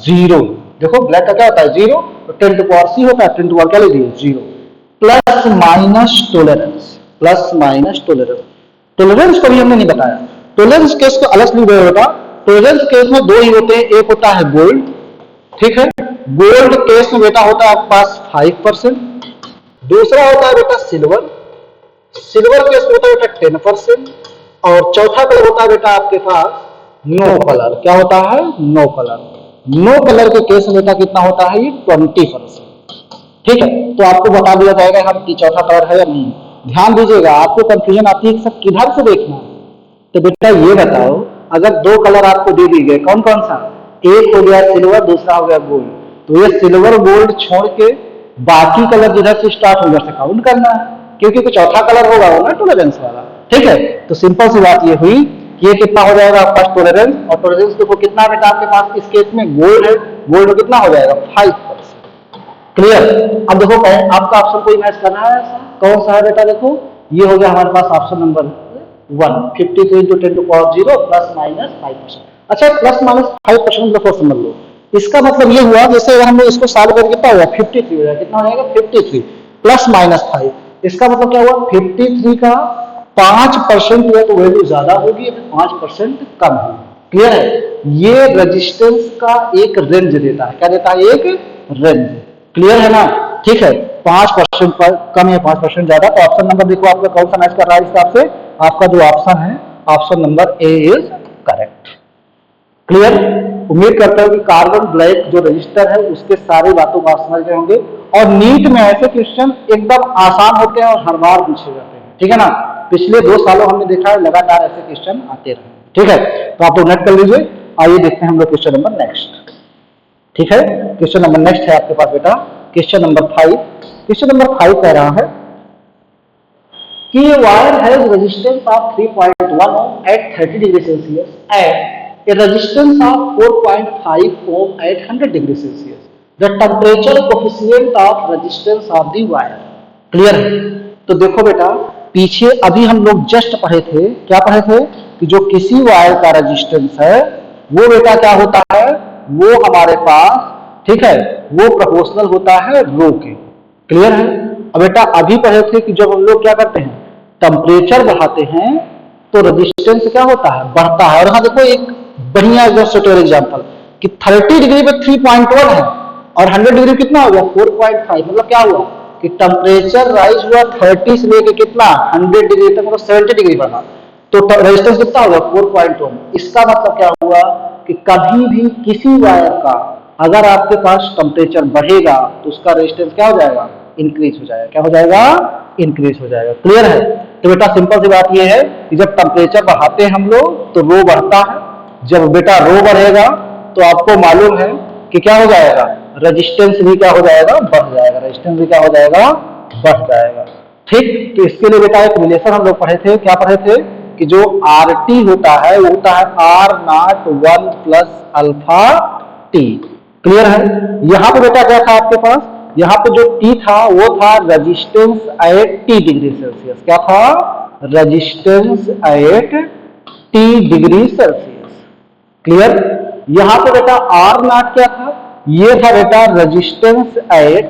0, देखो ब्लैक का क्या होता है 0, तो 10 टू पावर सी होता है, 10 टू पावर क्या लीजिए 0। Plus minus tolerance, plus minus tolerance, tolerance को भी हमने नहीं बताया, टॉलरेंस केस को अलग लिख बेटा। टॉलरेंस केस में दो ही होते हैं, एक होता है गोल्ड, ठीक है, गोल्ड केस में बेटा होता है आपके पास 5%, दूसरा होता है बेटा सिल्वर, सिल्वर केस में होता है बेटा 10%, और चौथा कलर होता है बेटा आपके पास नो कलर, क्या होता है नो कलर। नो कलर के केस में बेटा कितना होता है ये 20%, ठीक है। तो आपको बता दिया जाएगा हम कि चौथा कलर है या नहीं। ध्यान दीजिएगा, आपको कंफ्यूजन आती है कि सब किधर से देखना है। तो बेटा ये बताओ, अगर दो कलर आपको दे दी गए, कौन कौन सा, एक हो गया सिल्वर, दूसरा हो गया गोल्ड, तो ये सिल्वर गोल्ड छोड़ के बाकी कलर जिधर से स्टार्ट हो उधर से काउंट करना है, क्योंकि कुछ चौथा कलर होगा वो ना टॉलरेंस वाला, ठीक है। तो सिंपल सी बात ये हुई कि ये कितना हो जाएगा आपका टॉलरेंस, और टॉलरेंस देखो कितना बेटा आपके पास इस केस में गोल्ड है, गोल्ड में कितना हो जाएगा 5%, क्लियर। अब देखो आपका ऑप्शन कोई मैच कर रहा है ऐसा, कौन सा है बेटा, देखो ये हो गया हमारे पास option number 1, 53 into 10 to power 0 plus minus 5%। अच्छा प्लस माइनस 5% देखो समझ लो, इसका मतलब ये हुआ जैसे अगर हमने इसको सॉल्व करके कितना हुआ 53 हो जाएगा, कितना हो जाएगा 53 प्लस माइनस 5, इसका मतलब क्या हुआ 53 का 5% हुआ तो वैल्यू ज्यादा होगी, 5% कम होगी, क्लियर है। ये रेजिस्टेंस का एक रेंज देता है, क्या देता है एक रेंज, क्लियर है ना, ठीक है। 5% पर कम है 5% ज्यादा, तो ऑप्शन नंबर देखो आपका कौन सा मैच कर रहा है, इस हिसाब से आपका जो ऑप्शन है option number A is correct, clear. उम्मीद करता हूं कि कार्बन ब्लैक जो रजिस्टर है उसके सारी बातों को आप समझ गए होंगे। और नीट में ऐसे क्वेश्चन एकदम आसान होते हैं और हर बार पूछे जाते हैं, ठीक है ना। पिछले 2 सालों हमने देखा है लगातार ऐसे क्वेश्चन आते रहे, ठीक है। तो आप लोग नोट कर लीजिए। आइए देखते हैं हम लोग क्वेश्चन नंबर नेक्स्ट, ठीक है। क्वेश्चन नंबर नेक्स्ट है आपके पास बेटा क्वेश्चन नंबर 5। क्वेश्चन नंबर 5 कह रहा है कि wire has resistance of 3.1 ohm at 30 degree Celsius and a resistance of 4.5 ohm at 100 degree Celsius. The temperature coefficient of resistance of the wire. Clear है। तो देखो बेटा पीछे अभी हम लोग जस्ट पढ़े थे, क्या पढ़े थे कि जो किसी वायर का रेजिस्टेंस है वो बेटा क्या होता है, वो हमारे पास, ठीक है, वो प्रोपोर्शनल होता है रो के, क्लियर है। अब बेटा अभी पढ़े थे कि जब हम लोग क्या करते हैं टेम्परेचर बढ़ाते हैं तो रेजिस्टेंस क्या होता है बढ़ता है। और यहां देखो एक बढ़िया एग्जांपल कि 30 डिग्री पे 3.1 है और 100 डिग्री कितना हो गया 4.5, मतलब क्या हुआ कि टेम्परेचर राइज हुआ 30 से लेके कितना 100 डिग्री तक, मतलब 70 डिग्री बढ़ा, तो रेजिस्टेंस कितना होगा 4.1। इसका मतलब क्या हुआ कि कभी भी किसी वायर का अगर आपके पास टेम्परेचर बढ़ेगा तो उसका रेजिस्टेंस क्या हो जाएगा इंक्रीज हो जाएगा, क्या हो जाएगा इंक्रीज हो जाएगा, क्लियर है। तो बेटा सिंपल सी बात यह है कि जब टेम्परेचर बढ़ाते हैं हम लोग तो रो बढ़ता है, जब बेटा रो बढ़ेगा तो आपको मालूम है कि क्या हो जाएगा रेजिस्टेंस भी क्या हो जाएगा बढ़ जाएगा, रेजिस्टेंस भी क्या हो जाएगा बढ़ जाएगा, ठीक। तो इसके लिए बेटा एक रिलेशन हम लोग पढ़े थे, क्या पढ़े थे कि जो RT होता है वो होता है R0 1 plus alpha T, clear है। यहां पे बेटा क्या था आपके पास, यहां पे जो T था वो था resistance at T degree Celsius, क्या था resistance at T degree Celsius, clear. यहां पे बेटा R0 क्या था, ये था बेटा रेजिस्टेंस एट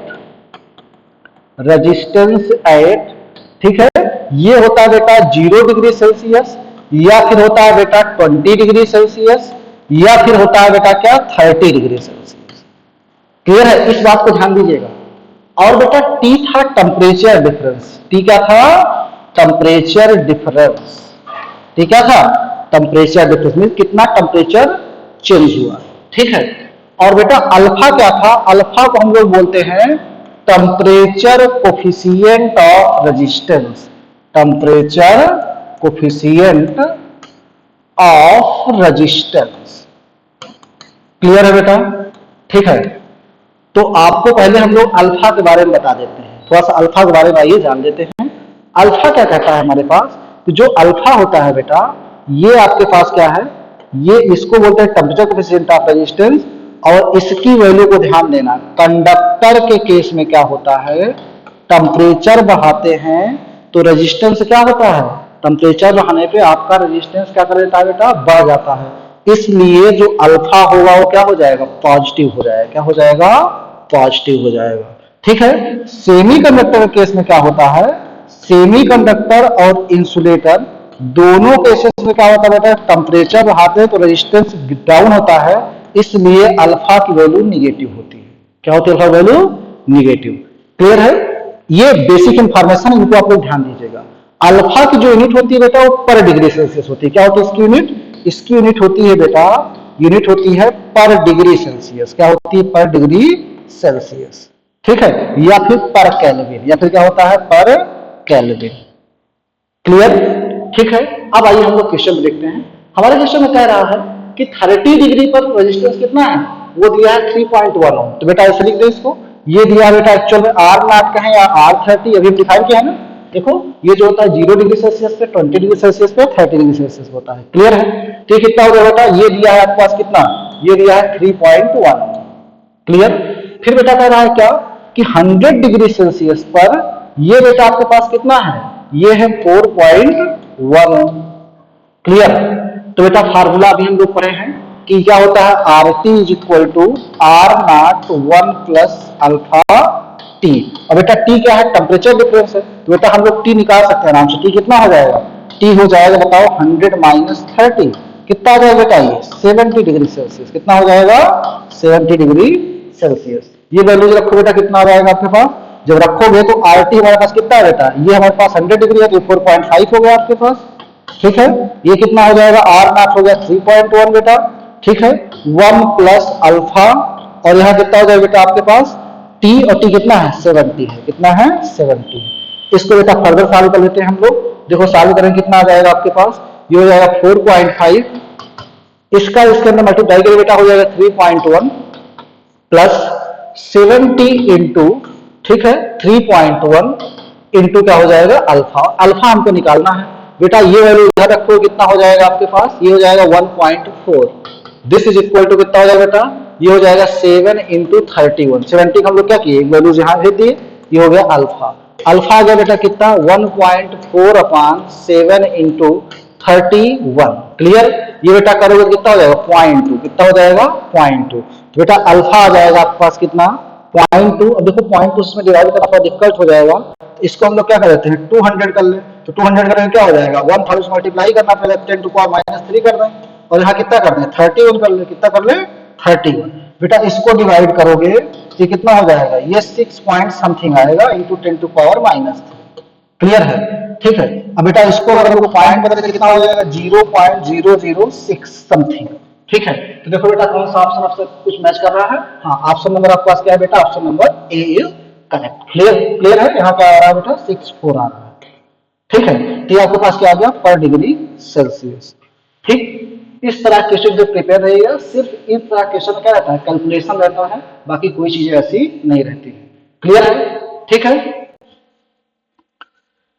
ठीक है, ये होता है बेटा 0 डिग्री सेल्सियस, या फिर होता है बेटा 20 डिग्री सेल्सियस, या फिर होता है बेटा क्या 30 डिग्री सेल्सियस। क्लियर है, इस बात को ध्यान दीजिएगा। और बेटा टी था टेम्परेचर डिफरेंस, टी क्या था, टेम्परेचर डिफरेंस, टी क्या था, टेम्परेचर डिफरेंस मीन कितना टेम्परेचर चेंज हुआ, ठीक है। और बेटा अल्फा क्या था, अल्फा को हम लोग बोलते हैं temperature coefficient of resistance, temperature coefficient of resistance. Clear है बेटा, ठीक है। तो आपको पहले हम लोग अल्फा के बारे में बता देते हैं, थोड़ा सा अल्फा के बारे में आइए जान लेते हैं। अल्फा क्या कहता है हमारे पास, तो जो अल्फा होता है बेटा, ये आपके पास क्या है, ये इसको बोलते हैं टेम्परेचर कोफिशिएंट ऑफ रेजिस्टेंस। और इसकी वैल्यू को ध्यान देना, कंडक्टर के केस में क्या होता है, टेम्परेचर बढ़ाते हैं तो रेजिस्टेंस क्या होता है, टेम्परेचर बढ़ाने पे आपका रेजिस्टेंस क्या कर देता है बेटा, बढ़ जाता है। इसलिए जो अल्फा होगा वो क्या हो जाएगा, पॉजिटिव हो जाएगा, क्या हो जाएगा, पॉजिटिव हो जाएगा, ठीक है। सेमीकंडक्टर के केस में क्या होता है, सेमीकंडक्टर और इंसुलेटर दोनों केसेस में क्या होता है बेटा, टेम्परेचर बढ़ाते हैं तो रेजिस्टेंस डाउन होता है, इसलिए अल्फा की वैल्यू निगेटिव होती है। क्या होती है, अल्फा वैल्यू निगेटिव। क्लियर है, ये बेसिक इंफॉर्मेशन, इनको आप लोग ध्यान दीजिएगा। अल्फा की जो यूनिट होती है बेटा वो पर डिग्री सेल्सियस होती है। क्या होती है इसकी यूनिट, इसकी यूनिट होती है बेटा, यूनिट होती है पर डिग्री सेल्सियस। क्या होती है, पर डिग्री सेल्सियस, ठीक है, या फिर पर केल्विन, या फिर क्या होता है, पर केल्विन। क्लियर, ठीक है। अब आइए हम लोग क्वेश्चन में देखते हैं। हमारे क्वेश्चन में कह रहा है कि 30 डिग्री पर रेजिस्टेंस कितना है, वो दिया है 3.1 ओम। तो बेटा ऐसे लिख दे इसको, ये दिया बेटा एक्चुअल में आर नॉट का है या R30, अभी डिफाइन किया है ना। देखो ये जो होता है 0 डिग्री सेल्सियस पे, 20 डिग्री सेल्सियस पे, 30 डिग्री सेल्सियस होता है। क्लियर है, तो कितना हो गया बेटा, ये दिया है आपके पास कितना, ये दिया है 3.1। क्लियर, फिर बेटा कह रहा है क्या कि 100 डिग्री सेल्सियस पर ये बेटा आपके पास कितना है, ये है 4.1। क्लियर, तो बेटा फार्मूला अभी हम लोग पढ़े हैं कि क्या होता है, R T is equal to R not 1 plus alpha T. और बेटा टी क्या है, टेम्परेचर डिफरेंस है, तो बेटा हम लोग टी निकाल सकते हैं आराम से। टी कितना हो जाएगा, टी हो जाएगा बताओ 100 माइनस 30, कितना हो जाएगा बेटा, ये 70 डिग्री सेल्सियस। कितना हो जाएगा, 70 डिग्री सेल्सियस। ये वैल्यू रखो बेटा, कितना आ जाएगा आपके पास, जब रखोगे तो आर टी हमारे पास कितना है बेटा, ये हमारे पास 100 डिग्री है तो 4.5 हो गया आपके पास, ठीक है। ये कितना हो जाएगा, आर नॉट हो गया 3.1 बेटा, ठीक है, 1 प्लस अल्फा, और यहाँ कितना हो जाएगा बेटा आपके पास टी, और टी कितना है 70 है, कितना है 70। इसको बेटा फर्दर सॉल्व कर लेते हैं हम लोग। देखो सॉल्व करेंगे कितना आ जाएगा आपके पास, ये हो जाएगा 4.5, इसका इसके अंदर मल्टीप्लाई करेंगे बेटा, हो जाएगा 3.1 प्लस 70 इंटू, ठीक है, 3.1 इंटू क्या हो जाएगा अल्फा, अल्फा हमको निकालना है बेटा। ये वैल्यू इधर रखो, कितना हो जाएगा आपके पास, ये हो जाएगा 1.4। दिस इज इक्वल टू कितना हो जाएगा बेटा, ये हो जाएगा 7 इंटू 31। 70 का हम लोग क्या किए, वैल्यूज यहाँ भेज दिए, ये हो गया अल्फा। अल्फा आ गया बेटा कितना, 1.4 अपॉन 7 इंटू 31। क्लियर, ये बेटा करोगे कितना हो जाएगा 0.2, कितना हो जाएगा 0.2। तो बेटा अल्फा आ जाएगा आपके पास कितना 0.2। अब देखो 0.2 इसमें डिवाइड करना थोड़ा डिफिकल्ट हो जाएगा, इसको हम लोग क्या कर देते हैं 200 कर ले, तो 200 करेंगे क्या हो जाएगा 1000 मल्टीप्लाई करना, पहले 10 टू पावर -3 कर दें, और यहाँ कितना कर दें 31 कर ले, कितना कर ले 31। बेटा इसको डिवाइड करोगे तो कितना हो जाएगा, ये 6 पॉइंट समथिंग आएगा इंटू 10 टू पावर -3। क्लियर है, ठीक है। अब बेटा इसको अगर हमको पॉइंट बदल के कितना हो जाएगा 0.006 समथिंग, ठीक है। तो देखो बेटा कौन सा ऑप्शन आपसे कुछ मैच कर रहा है, हाँ ऑप्शन नंबर आपके पास क्या है बेटा, option number A is correct. Clear, clear है, यहाँ क्या आ रहा है बेटा 64 आ रहा है, ठीक है। तो आपके पास क्या आ गया पर डिग्री सेल्सियस, ठीक। इस तरह क्वेश्चन जो प्रिपेयर रहेगा, सिर्फ इस तरह क्वेश्चन क्या रहता है, कैलकुलेशन रहता है, बाकी कोई चीजें ऐसी नहीं रहती है। क्लियर है, ठीक है।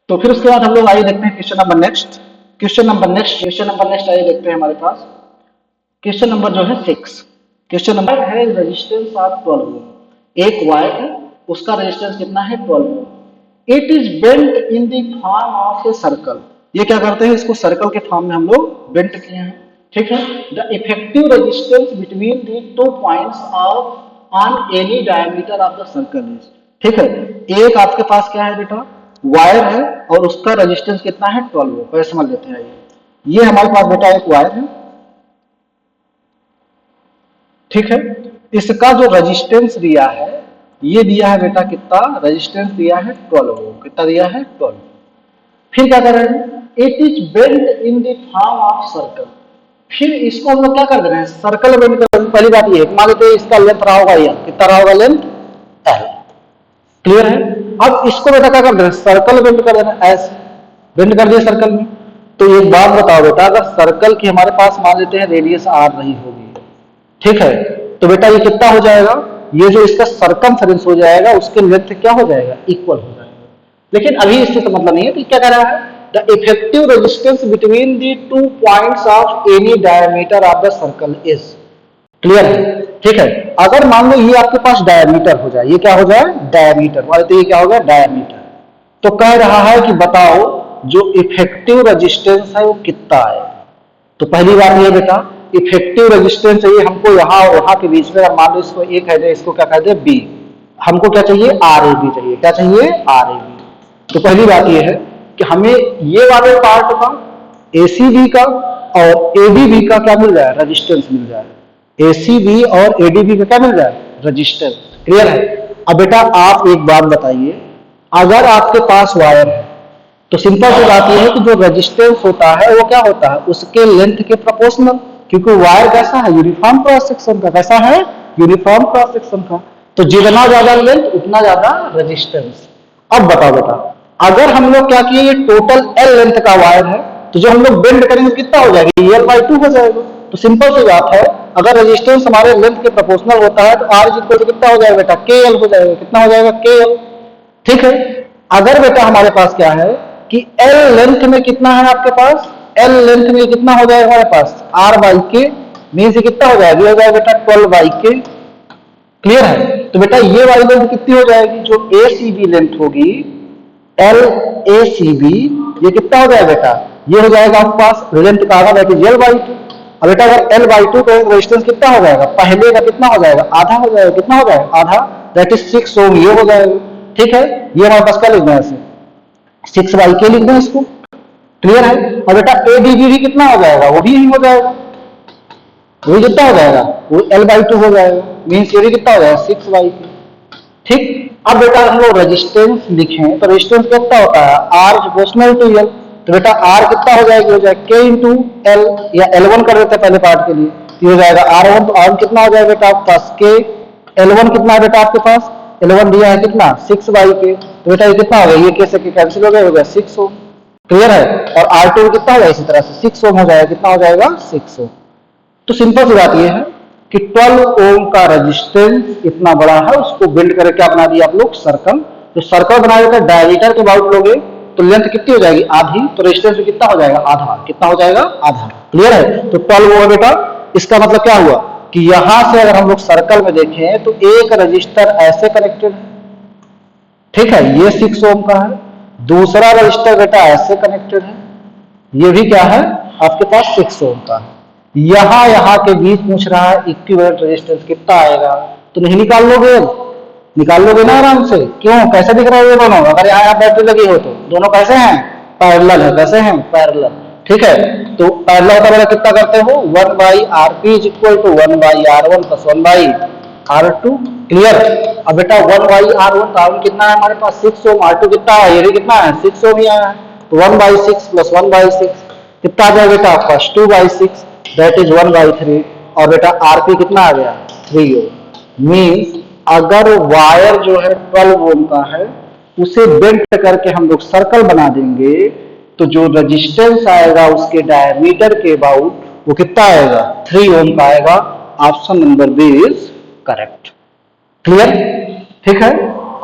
तो फिर उसके बाद हम लोग आइए देखते हैं question number next, question number next आइए देखते हैं हमारे पास क्वेश्चन नंबर जो है 6। क्वेश्चन नंबर है रेजिस्टेंस ऑफ 12 ओम, एक वायर है उसका रेजिस्टेंस कितना है 12 ohm. It is bent in the form of a circle, ये क्या करते हैं, इसको सर्कल के फॉर्म में हम लोग बेंट किए हैं, ठीक है। The effective resistance between the 2 points of on any diameter of the circle is, ठीक है। एक आपके पास क्या है बेटा वायर है और उसका रेजिस्टेंस कितना है 12 ओम। समझ लेते हैं। ये हमारे पास बेटा एक वायर है, ठीक है। इसका जो रेजिस्टेंस दिया है, ये दिया है बेटा कितना, रेजिस्टेंस दिया है 12 ओम। कितना दिया है 12। फिर क्या कर रहे हैं, it is bend in the form of circle. फिर इसको हम लोग क्या कर रहे हैं, सर्कल बेंड कर। पहली बात ये मान लेते हैं इसका लेंथ रहा होगा ये, कितना रहा होगा लेंथ एल। क्लियर है। अब इसको बेटा क्या कर देना, सर्कल बेंड कर देना, ऐसे बेंड कर दिया सर्कल में। तो एक बात बताओ बेटा, अगर सर्कल की हमारे पास मान लेते हैं रेडियस आर रही होगी, ठीक है, तो बेटा ये कितना हो जाएगा, ये जो इसका सरकमफेरेंस हो जाएगा उसके लेंथ क्या हो जाएगा, इक्वल हो जाएगा। लेकिन अभी इससे तो मतलब नहीं है। तो क्या कह रहा है, the effective resistance between the 2 points of any diameter of the circle is. Clear है, ठीक है। अगर मान लो ये आपके पास डायमीटर हो जाए, ये क्या हो जाए, डायमीटर, तो ये क्या होगा, डायमीटर। तो कह रहा है कि बताओ जो इफेक्टिव रेजिस्टेंस है वो कितना है। तो पहली बात ये बेटा, इफेक्टिव रेजिस्टेंस चाहिए हमको यहाँ और वहां के बीच में। मान लो इसको ए कह दे, इसको क्या कह दे, बी। हमको क्या चाहिए, आर ए बी चाहिए। क्या चाहिए, आर ए बी। तो पहली बात ये है कि हमें ये वाले पार्ट का, एसीबी का और एडीबी का क्या मिल जाए, रेजिस्टेंस मिल जाए। एसीबी और एडीबी का क्या मिल जाए, रेजिस्टेंस। क्लियर है। अब बेटा आप एक बात बताइए, अगर आपके पास वायर है तो सिंपल सी बात यह है कि जो रेजिस्टेंस होता है वो क्या होता है, उसके लेंथ के प्रोपोर्शनल। क्योंकि वायर कैसा है, यूनिफॉर्म क्रॉस सेक्शन का। कैसा है, यूनिफॉर्म क्रॉस सेक्शन का। तो जितना ज्यादा लेंथ उतना ज्यादा रेजिस्टेंस। अब बताओ बेटा, अगर हम लोग क्या किए, ये टोटल एल लेंथ का वायर है, तो जो हम लोग बेंड करेंगे कितना हो जाएगा, L/2 हो जाएगा। तो सिंपल सी बात है, अगर रेजिस्टेंस हमारे लेंथ के प्रोपोर्शनल होता है तो R इक्वल टू कितना हो जाएगा बेटा, KL हो जाएगा। कितना हो जाएगा, KL। ठीक है। अगर बेटा हमारे पास क्या है कि L लेंथ में कितना है आपके पास, L लेंथ में कितना हो जाएगा हमारे पास, R/K मीन से कितना हो जाएगा, ये हो जाएगा बेटा 12/K। क्लियर है। तो बेटा ये वाली लेंथ कितनी हो जाएगी, जो ACB लेंथ होगी, LACB, ये कितना हो जाएगा बेटा, ये हो जाएगा आपके पास लेंथ का आधा, दैट इज L/2। अब बेटा अगर L/2 का रेजिस्टेंस कितना हो जाएगा, पहले का कितना हो जाएगा, आधा हो जाएगा। कितना हो जाएगा, आधा, दैट इज 6 ओम। ये हो जाएगा। ठीक है। ये हमारे पास क्या लिखना है, इसे 6/K लिखना है इसको। क्लियर है। और बेटा ADB भी कितना हो जाएगा, वो भी यही हो जाएगा। वो कितना हो जाएगा, वो L/2 हो जाएगा। मीन्स ये भी कितना हो जाएगा, 6/K। ठीक। अब बेटा हम लोग रेजिस्टेंस लिखें तो रेजिस्टेंस कितना होता है, R प्रोपोर्शनल टू L। तो बेटा R कितना हो जाएगा, हो जाएगा K इंटू L, या L1 कर देते हैं पहले पार्ट के लिए। ये हो जाएगा R1। तो R कितना हो जाएगा बेटा आपके पास, K। L1 कितना है बेटा आपके पास, L1 दिया है कितना, 6/K। तो बेटा ये कितना हो गया, ये कैसे कैंसिल हो गया 6 ओम। क्लियर है। और R2 कितना होगा, इसी तरह से 6 ओम हो जाएगा। कितना हो जाएगा, 6 ओम। तो सिंपल सी बात ये है कि 12 ओम का रेजिस्टेंस इतना बड़ा है, उसको बिल्ड करके क्या बना दिया आप लोग, सर्कल। तो सर्कल बना देते डायमीटर के बाउट लोगे तो लेंथ कितनी हो जाएगी, आधी। तो रेजिस्टेंस कितना हो जाएगा, आधा। कितना हो जाएगा, आधा। क्लियर है। तो 12 ओम है बेटा। इसका मतलब क्या हुआ कि यहां से अगर हम लोग सर्कल में देखें तो एक रजिस्टर ऐसे कनेक्टेड है, ठीक है, ये 6 ओम का है। दूसरा रजिस्टर बेटा ऐसे कनेक्टेड है, ये भी क्या है आपके पास 6 ओम का है। यहां के बीच पूछ रहा है इक्विवेलेंट रेजिस्टेंस कितना आएगा। तो नहीं निकाल लोगे, निकाल लोगे ना आराम से। क्यों, कैसे दिख रहा है ये दोनों, अगर यहाँ बैटरी लगी हो तो दोनों कैसे हैं, पैरेलल है। कैसे हैं, पैरेलल। ठीक है। तो पैरेलल का मतलब कितना करते हो, 1/Rp is equal to 1/R1 plus 1/R2। Clear. अब बेटा 1/R1 का R1 कितना है हमारे पास, 6 ओम। R2 कितना है, ये भी कितना है, 6 ओम ही आया है। तो 1/6 प्लस 1/6 कितना आ जाएगा बेटा आपका, 2/6, दैट इज 1/3। और बेटा आरपी कितना आ गया, 3 ओम। मीन्स अगर वायर जो है 12 ओम का है, उसे बेंड करके हम लोग सर्कल बना देंगे तो जो रेजिस्टेंस आएगा उसके डायमीटर के अबाउट वो कितना आएगा, 3 ओम का आएगा। Option number B is correct. Clear. ठीक है।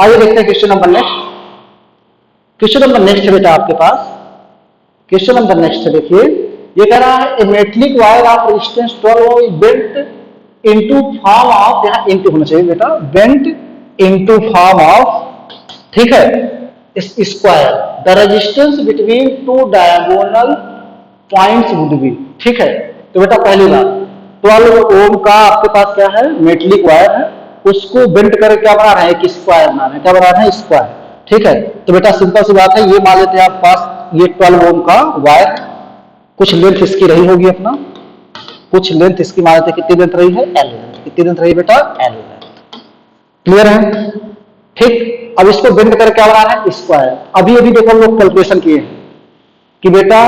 आइए देखते हैं question number next. Question number next है बेटा आपके पास, क्वेश्चन नंबर नेक्स्ट देखिए, ये कह रहा है a metallic wire of resistance 12 ohm is bent into form of, यहां इनटू होना चाहिए बेटा, बेंट इनटू फॉर्म ऑफ, ठीक है, square. The resistance between two diagonal points would be. ठीक है। तो बेटा पहली बात, 12 ओम का आपके पास क्या है, मेटलिक वायर है, उसको बेंट करके क्या बना रहे हैं, एक स्क्वायर बना रहे हैं। क्या बना रहे हैं, स्क्वायर। ठीक है। तो बेटा सिंपल सी बात है, ये मान लेते हैं आपके पास ये 12 ओम का वायर, कुछ लेंथ इसकी रही होगी अपना, कुछ लेंथ इसकी मान लेते हैं, कितनी लेंथ रही है, एल लेंथ। कितनी लेंथ रही बेटा, एल लेंथ। क्लियर है? ठीक। अब इसको बेंड करके क्या बना रहे हैं, स्क्वायर। अभी अभी देखो हम लोग कैलकुलेशन किए कि बेटा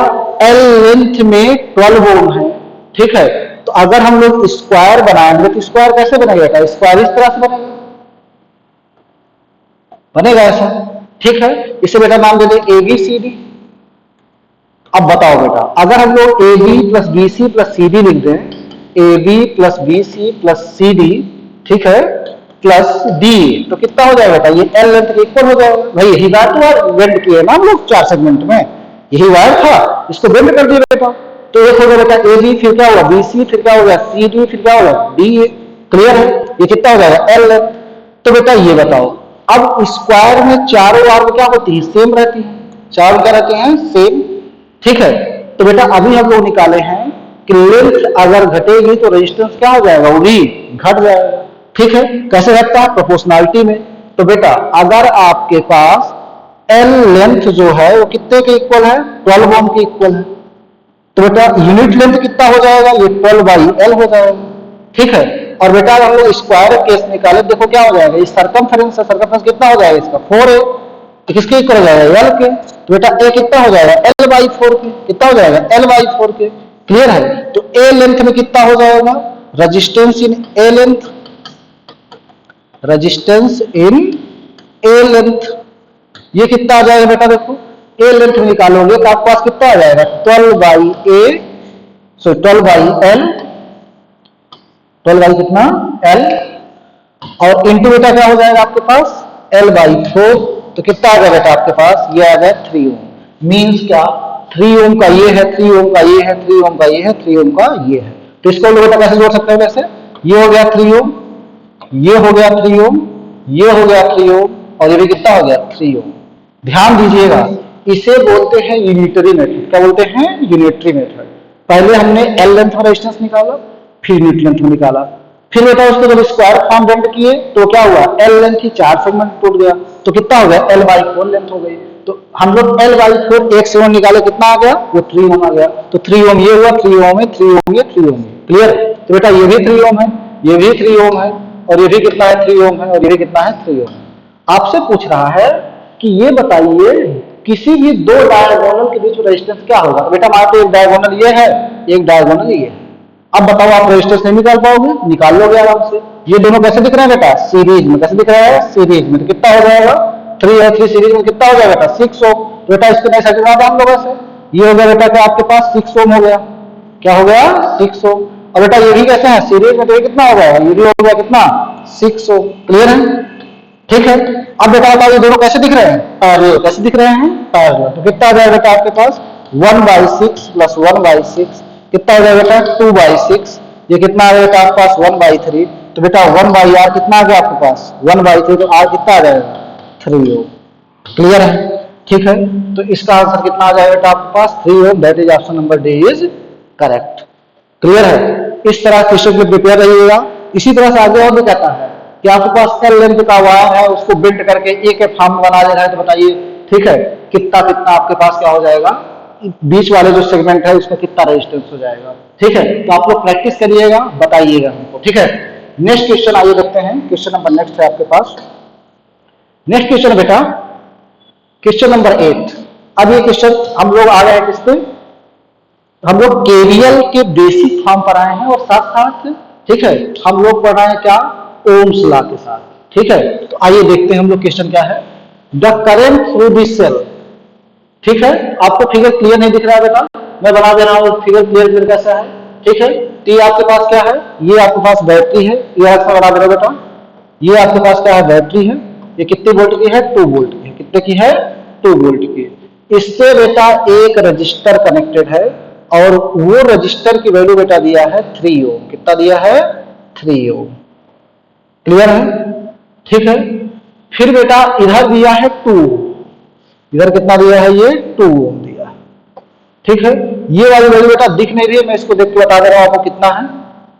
एल लेंथ में 12 ओम है, ठीक है। तो अगर हम लोग स्क्वायर बनाएंगे तो स्क्वायर कैसे बनेगा, स्क्वायर इस तरह से बनेगा, बनेगा ऐसा, ठीक है। इसे बेटा नाम दे दें ABCD। अब बताओ बेटा, अगर हम लोग AB plus BC plus CD लिख दें, AB plus BC plus CD, ठीक है, प्लस D, तो कितना हो जाएगा बेटा, ये L लेंथ के इक्वल हो जाएगा। भाई यही वायर तो बेंड किए ना हम लोग 4 सेगमेंट में, यही वायर था, इसको बेंड कर दिया बेटा। तो एक हो गया बेटा AB, फिर क्या होगा BC, फिर क्या हो गया CD, फिर क्या होगा D। क्लियर है? ये कितना हो जाएगा, L लेंथ। तो बेटा ये बताओ, अब स्क्वायर में चारों आर्म क्या होती है, सेम रहती है, चारों क्या रहते हैं, सेम, ठीक है। तो बेटा अभी हम लोग निकाले हैं कि लेंथ अगर घटेगी तो रेजिस्टेंस क्या हो जाएगा, वो भी घट जाएगा, ठीक है। कैसे घटता है, प्रोपोर्शनलिटी में। तो बेटा अगर आपके पास एल लेंथ जो है वो कितने के इक्वल है, 12 ओम के इक्वल है, तो बेटा यूनिट लेंथ कितना हो जाएगा, ये 12/L हो जाएगा, ठीक है। और बेटा हम लोग स्क्वायर केस निकाले, देखो क्या हो जाएगा, ये सरकमफेरेंस है, सरकमफेरेंस कितना हो जाएगा इसका, 4 है, तो किसके इक्वल हो जाएगा, L के। तो बेटा A कितना हो जाएगा, L/4 के, कितना हो जाएगा, L/4 के। क्लियर है? तो A लेंथ में कितना हो जाएगा, resistance in A length, resistance in A length, ये कितना आ जाएगा बेटा, देखो A लेंथ निकालोगे तो आपके पास कितना आ जाएगा, 12/A, सो 12/L, 12 कितना, L, और इंटू बेटा क्या हो जाएगा आपके पास, L/4, तो कितना आ गया बेटा आपके पास, ये आ गया 3 ओम। मींस क्या, 3 ओम का ये है, 3 ओम का ये है, 3 ओम का ये है, 3 ओम का ये है। तो इसको लोग बेटा कैसे जोड़ सकते हो, वैसे ये हो गया 3 ओम, ये हो गया 3 ओम, ये हो गया 3 ओम, और ये भी कितना हो गया, 3 ओम। ध्यान दीजिएगा, इसे बोलते हैं यूनिटरी मेथड। क्या बोलते हैं, यूनिटरी मेथड। पहले हमने एल लेंथ में रेजिस्टेंस निकाला, फिर यूनिट लेंथ में निकाला, फिर बेटा उसको जब स्क्वायर फॉर्म बेंड किए तो क्या हुआ, एल लेंथ की 4 सेगमेंट टूट गया, तो कितना हो गया, L/4 लेंथ हो गई। तो हम लोग L/4 एक सेगमेंट निकाले, कितना आ गया, वो 3 ओम आ गया। तो 3 ओम ये हुआ, 3 ओम है, 3 ओम ये, 3 ओम। क्लियर? तो बेटा ये भी 3 ओम है, ये भी 3 ओम है, और ये भी कितना है, 3 ओम है, और ये भी कितना है, 3 ओम। आपसे पूछ रहा है कि ये बताइए किसी भी दो डायगोनल के बीच में रेजिस्टेंस क्या होगा। तो बेटा मान एक डायगोनल ये है, एक डायगोनल ये है। अब बताओ आप रेजिस्टेंस नहीं निकाल पाओगे, निकाल लोगे आराम से। ये दोनों कैसे दिख रहे हैं बेटा, सीरीज में। कैसे दिख रहा है, सीरीज में। तो कितना हो जाएगा, 3 और 3 सीरीज में कितना हो जाएगा बेटा, 6 ओम। बेटा इसको नहीं साइड बना हम लोगों से, ये हो गया बेटा क्या आपके पास 6 ओम हो गया, क्या हो गया, 6 ओम। और बेटा ये भी कैसे है, सीरीज में, तो ये कितना हो गया, ये भी हो गया कितना, 6 ओम। क्लियर है? ठीक है। अब बेटा बताओ ये दोनों कैसे दिख रहे हैं, पैरेलल। कैसे दिख रहे हैं, पैरेलल। तो कितना आ जाएगा बेटा आपके पास 1/6 प्लस 1/6, कितना हो जाएगा बेटा 2/6। ये कितना आ जाएगा आपके पास 1/3। तो बेटा 1/R कितना आ गया आपके पास 1/3, तो R कितना आ जाएगा 3 ओम। क्लियर है? ठीक है। तो इसका आंसर कितना आ जाएगा बेटा आपके पास 3 ohm. That is option number D is correct. Clear है? इस तरह क्वेश्चन में प्रिपेयर रहिएगा। इसी तरह से आगे और भी कहता है कि आपके पास एल लेंथ का वायर है, उसको बेंड करके ए के फॉर्म बना दे रहा है, तो बताइए ठीक है कितना कितना आपके पास क्या हो जाएगा, बीच वाले जो सेगमेंट है उसमें कितना रेजिस्टेंस हो जाएगा। ठीक है, तो आप लोग प्रैक्टिस करिएगा, बताइएगा हमको। ठीक है, नेक्स्ट क्वेश्चन आइए देखते हैं। क्वेश्चन नंबर नेक्स्ट है आपके पास। नेक्स्ट क्वेश्चन बेटा क्वेश्चन नंबर 8। अब ये क्वेश्चन हम लोग आ गए हैं किस पे, हम लोग केवीएल के बेसिक फॉर्म पर आए हैं, और साथ साथ ठीक है हम लोग पढ़ रहे हैं क्या, ओम्स लॉ के साथ। ठीक है, तो आइए देखते हैं हम लोग क्वेश्चन क्या है। The current through this cell. ठीक है, आपको फिगर क्लियर नहीं दिख रहा है बेटा, मैं बना दे रहा हूं फिगर क्लियर कैसा है। ठीक है, तो ये आपके पास क्या है, ये आपके पास बैटरी है, ये ऐसा बना दे रहा बेटा। ये आपके पास क्या है, बैटरी है। ये कितने वोल्ट की है, 2 वोल्ट की। कितने की है, 2 वोल्ट की। इससे बेटा एक रजिस्टर कनेक्टेड है, और वो रजिस्टर की वैल्यू बेटा दिया है 3 ओम। कितना दिया है, 3 ओम। क्लियर है? ठीक है, फिर बेटा इधर दिया है 2, इधर कितना दिया है, ये 2 ओम दिया है। ठीक है, ये वाली वैल्यू बेटा दिख नहीं रही है, मैं इसको देख के बता दे रहा हूं आपको कितना है।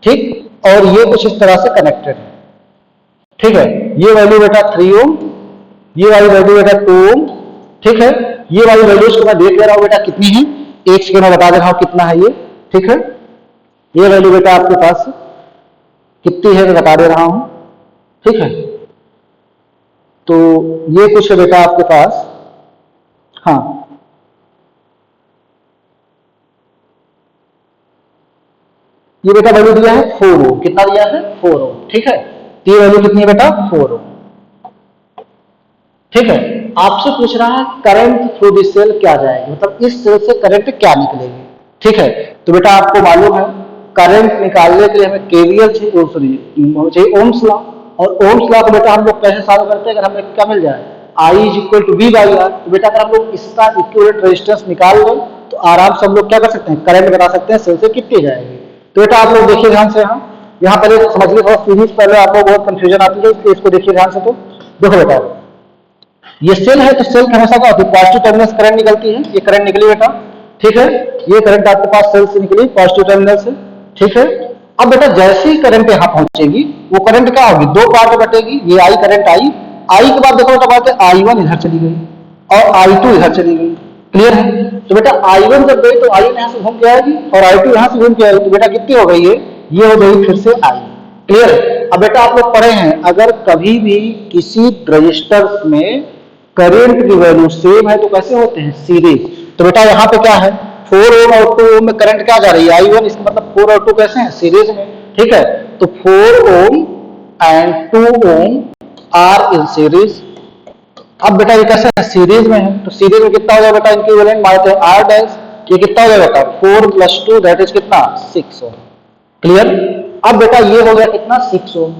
ठीक, और ये कुछ इस तरह से कनेक्टेड है। ठीक है, ये वैल्यू बेटा 3 ओम, ये वाली वैल्यू बेटा 2 ओम, ठीक है। ये वाली वैल्यूज को मैं देख ले रहा हूं बेटा कितनी है, एक सेकंड में बता दे रहा हूं कितना है ये, ठीक है। ये वैल्यू बेटा आपके पास कितनी है मैं बता दे रहा हूं, ठीक है। तो ये कुछ है बेटा आपके पास, हाँ ये बेटा वैल्यू दिया है 4 ओम, कितना दिया है 4 ओम, ठीक है। तो ये वैल्यू कितनी है बेटा 4 ओम, ठीक है। आपसे पूछ रहा है करंट थ्रू दिस सेल क्या जाएगी, मतलब इस सेल से करंट क्या निकलेगी, ठीक है। तो बेटा आपको मालूम है करंट निकालने के लिए हमें केवीएल चाहिए ओम्स लॉ, और ओम्स लॉ को बेटा हम लोग कैसे सॉल्व करते हैं, अगर हमें क्या मिल जाए I is equal to V by R, तो बेटा अगर हम लोग इसका इक्विवेलेंट रेजिस्टेंस निकाल लें तो आराम से हम लोग क्या कर सकते हैं करंट बता सकते हैं सेल से कितनी जाएगी। तो बेटा आप लोग देखिए ध्यान से, यहाँ पहले समझिए थोड़ा सीरीज, पहले आप लोग बहुत कंफ्यूजन आती है इसलिए इसको देखिए ध्यान से। तो देखो बेटा ये सेल है, तो सेल के हमेशा क्या होती है पॉजिटिव टर्मिनल से करंट निकलती है, ये करंट निकली बेटा, ठीक है। ये करंट आपके पास सेल से निकली पॉजिटिव टर्मिनल से, ठीक है। अब बेटा जैसे ही करंट यहाँ पहुंचेगी वो करंट क्या होगी, दो पार्ट में बटेगी, ये आई करंट आई के बाद देखो बेटा बात है I1 इधर चली गई और I2 इधर चली गई, क्लियर है। तो बेटा I1 जब गई तो I यहाँ से घूम के आएगी और I2 यहाँ से घूम के आएगी, तो बेटा कितनी हो गई ये हो गई फिर से I, क्लियर है। अब बेटा आप लोग पढ़े हैं अगर कभी भी किसी रजिस्टर में करंट की वैल्यू सेम है तो कैसे होते हैं सीरीज। तो बेटा यहाँ पे क्या है 4 ओम और 2 ओम में करंट क्या जा रही है I1, इसका मतलब 4 और 2 कैसे हैं सीरीज में, ठीक है। तो 4 ohm and 2 ohm are in series. अब बेटा ये कैसे है सीरीज में है, तो सीरीज में कितना हो जाएगा बेटा इक्विवेलेंट मानते हैं आर डैश, ये कितना हो जाएगा बेटा 4 + 2 दैट इज कितना 6 ओम, क्लियर। अब बेटा ये हो गया कितना 6 ओम।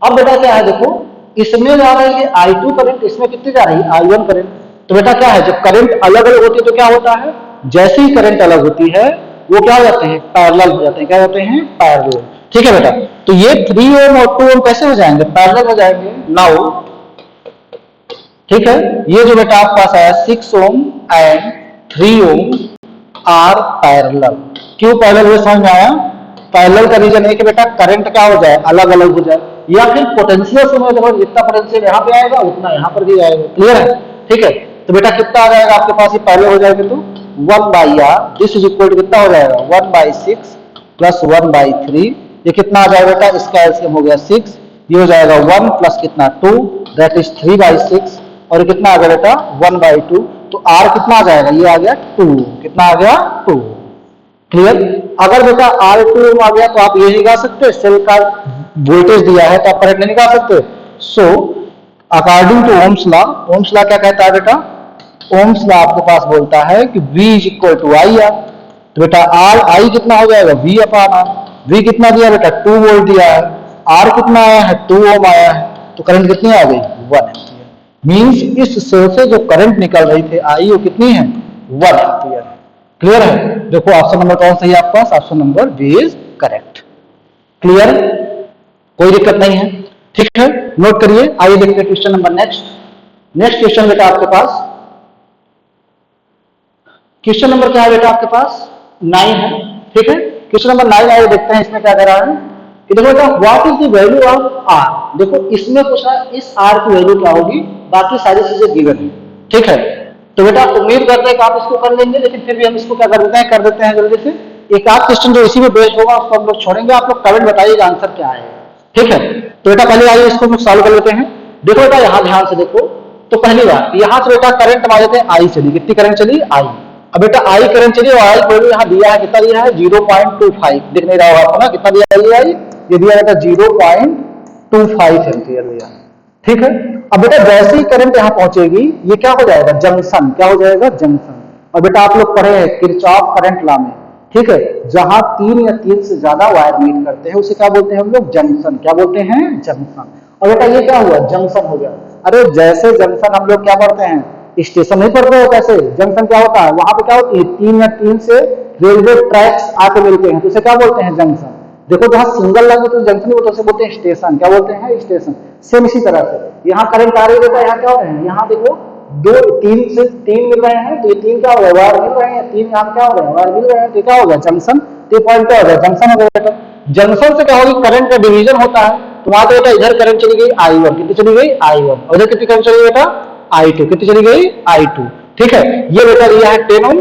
अब बेटा क्या है देखो इसमें जा रही है I2 करंट, इसमें कितनी जा रही है I1 करंट। तो बेटा क्या है जब करंट अलग अलग होती है तो क्या होता है, जैसे ही करंट अलग होती है वो क्या हो जाते हैं पैरेलल हो जाते हैं, क्या होते हैं पैरेलल, ठीक है बेटा। तो ये 3 ओम और 2 ओम कैसे हो जाएंगे पैरेलल हो जाएंगे नाउ, ठीक है। ये जो बेटा आपके पास आया 6 ohm and 3 ohm are parallel, क्यों पैरेलल हुए समझ में आया। पैरेलल का रीजन है कि बेटा करंट क्या हो जाए अलग अलग हो जाए, या फिर पोटेंशियल से देखो जितना पोटेंशियल यहाँ पे आएगा उतना यहाँ पर भी आएगा, क्लियर है, ठीक है। तो बेटा कितना आ जाएगा आपके पास ये पैरेलल हो जाएगा तो 1/r this is equal to कितना हो जाएगा 1/6 + 1/3, ये कितना आ जाएगा बेटा इसका एलसीएम हो गया 6, ये हो जाएगा 1 प्लस कितना 2 दैट इज 3/6, और कितना आ गया बेटा 1/2, तो r कितना आ जाएगा ये आ गया 2, कितना आ गया 2, क्लियर। अगर बेटा R2 आ गया तो आप ये निकाल सकते सेल का वोल्टेज दिया है तो आप करंट नहीं निकाल सकते। So according to ohm's law क्या कहता है बेटा, ओम्स लॉ आपके पास बोलता है कि V = IR, तो बेटा I कितना हो जाएगा V/R, V कितना दिया बेटा 2 वोल्ट दिया है, R कितना आया है 2 ओम आया है, तो करंट कितनी आ गई 1 एम्पियर। मींस इस सेल से जो करंट निकल रही थी I वो कितनी है 1 एम्पियर, क्लियर है। देखो ऑप्शन नंबर कौन सही है आपके पास, option number B is correct, clear, कोई दिक्कत नहीं है, ठीक है। नोट करिए, आइए देखते हैं क्वेश्चन नंबर नेक्स्ट क्वेश्चन बेटा आपके पास, क्वेश्चन नंबर क्या है बेटा आपके पास 9 है, ठीक है। क्वेश्चन नंबर 9 आइए देखते हैं इसमें क्या कह रहा है। देखो बेटा what is the value of R, देखो इसमें पूछा इस आर की वैल्यू क्या होगी, बाकी सारी चीजें गिवन है, ठीक है। तो बेटा उम्मीद करते हैं कि आप इसको कर लेंगे, लेकिन फिर भी हम इसको क्या कर देते हैं जल्दी से। एक आध क्वेश्चन जो इसी में बेस्ड होगा उसको हम लोग छोड़ेंगे, आप लोग कमेंट बताइएगा आंसर क्या है, ठीक है। तो बेटा पहले आइए इसको हम सॉल्व कर लेते हैं। देखो बेटा यहाँ ध्यान से देखो, तो पहली बात यहाँ से बेटा करंट मान लेते हैं आई चली, कितनी करंट चली आई। अब बेटा आई करंट चली और आई वैल्यू यहाँ दिया है, कितना दिया है 0.25, दिख नहीं रहा होगा आपको ना, कितना दिया है आई, ये दिया बेटा 0.25 एम्पियर दिया, ठीक है। अब बेटा जैसे ही करंट यहाँ पहुंचेगी ये क्या हो जाएगा जंक्शन, क्या हो जाएगा जंक्शन। और बेटा आप लोग पढ़े हैं किरचॉफ करंट लॉ में, ठीक है, जहां 3 या 3 से ज्यादा वायर मीट करते हैं उसे क्या बोलते हैं हम लोग जंक्शन, क्या बोलते हैं जंक्शन। और बेटा ये क्या हुआ जंक्शन हो गया। अरे जैसे जंक्शन हम लोग क्या पढ़ते हैं स्टेशन नहीं पढ़ते हो, कैसे जंक्शन क्या होता है, वहां पे क्या होती है 3 या 3 से रेलवे ट्रैक्स आके मिलते हैं तो उसे क्या बोलते हैं जंक्शन। देखो जहां सिंगल लाइन में तो जंक्शन नहीं होता उसे बोलते हैं स्टेशन, क्या बोलते हैं स्टेशन। सेम इसी तरह से यहाँ करंट आ रही है, यहाँ क्या हो रहे हैं, यहाँ देखो 2 3 से 3 मिल रहे हैं, तो ये 3 क्या हो गया वायर मिल रहे हैं, 3 यहाँ क्या हो रहे हैं वायर मिल रहे हैं, तो क्या हो गया जंक्शन। तो पॉइंट क्या हो गया जंक्शन हो गया बेटा। जंक्शन से क्या होगी करंट का डिवीजन होता है, तो वहां तो बेटा इधर करंट चली गई I1, कितनी चली गई I1, और इधर कितनी करंट चली गई बेटा I2, कितनी चली गई I2, ठीक है। ये बेटा दिया है 10 ओम,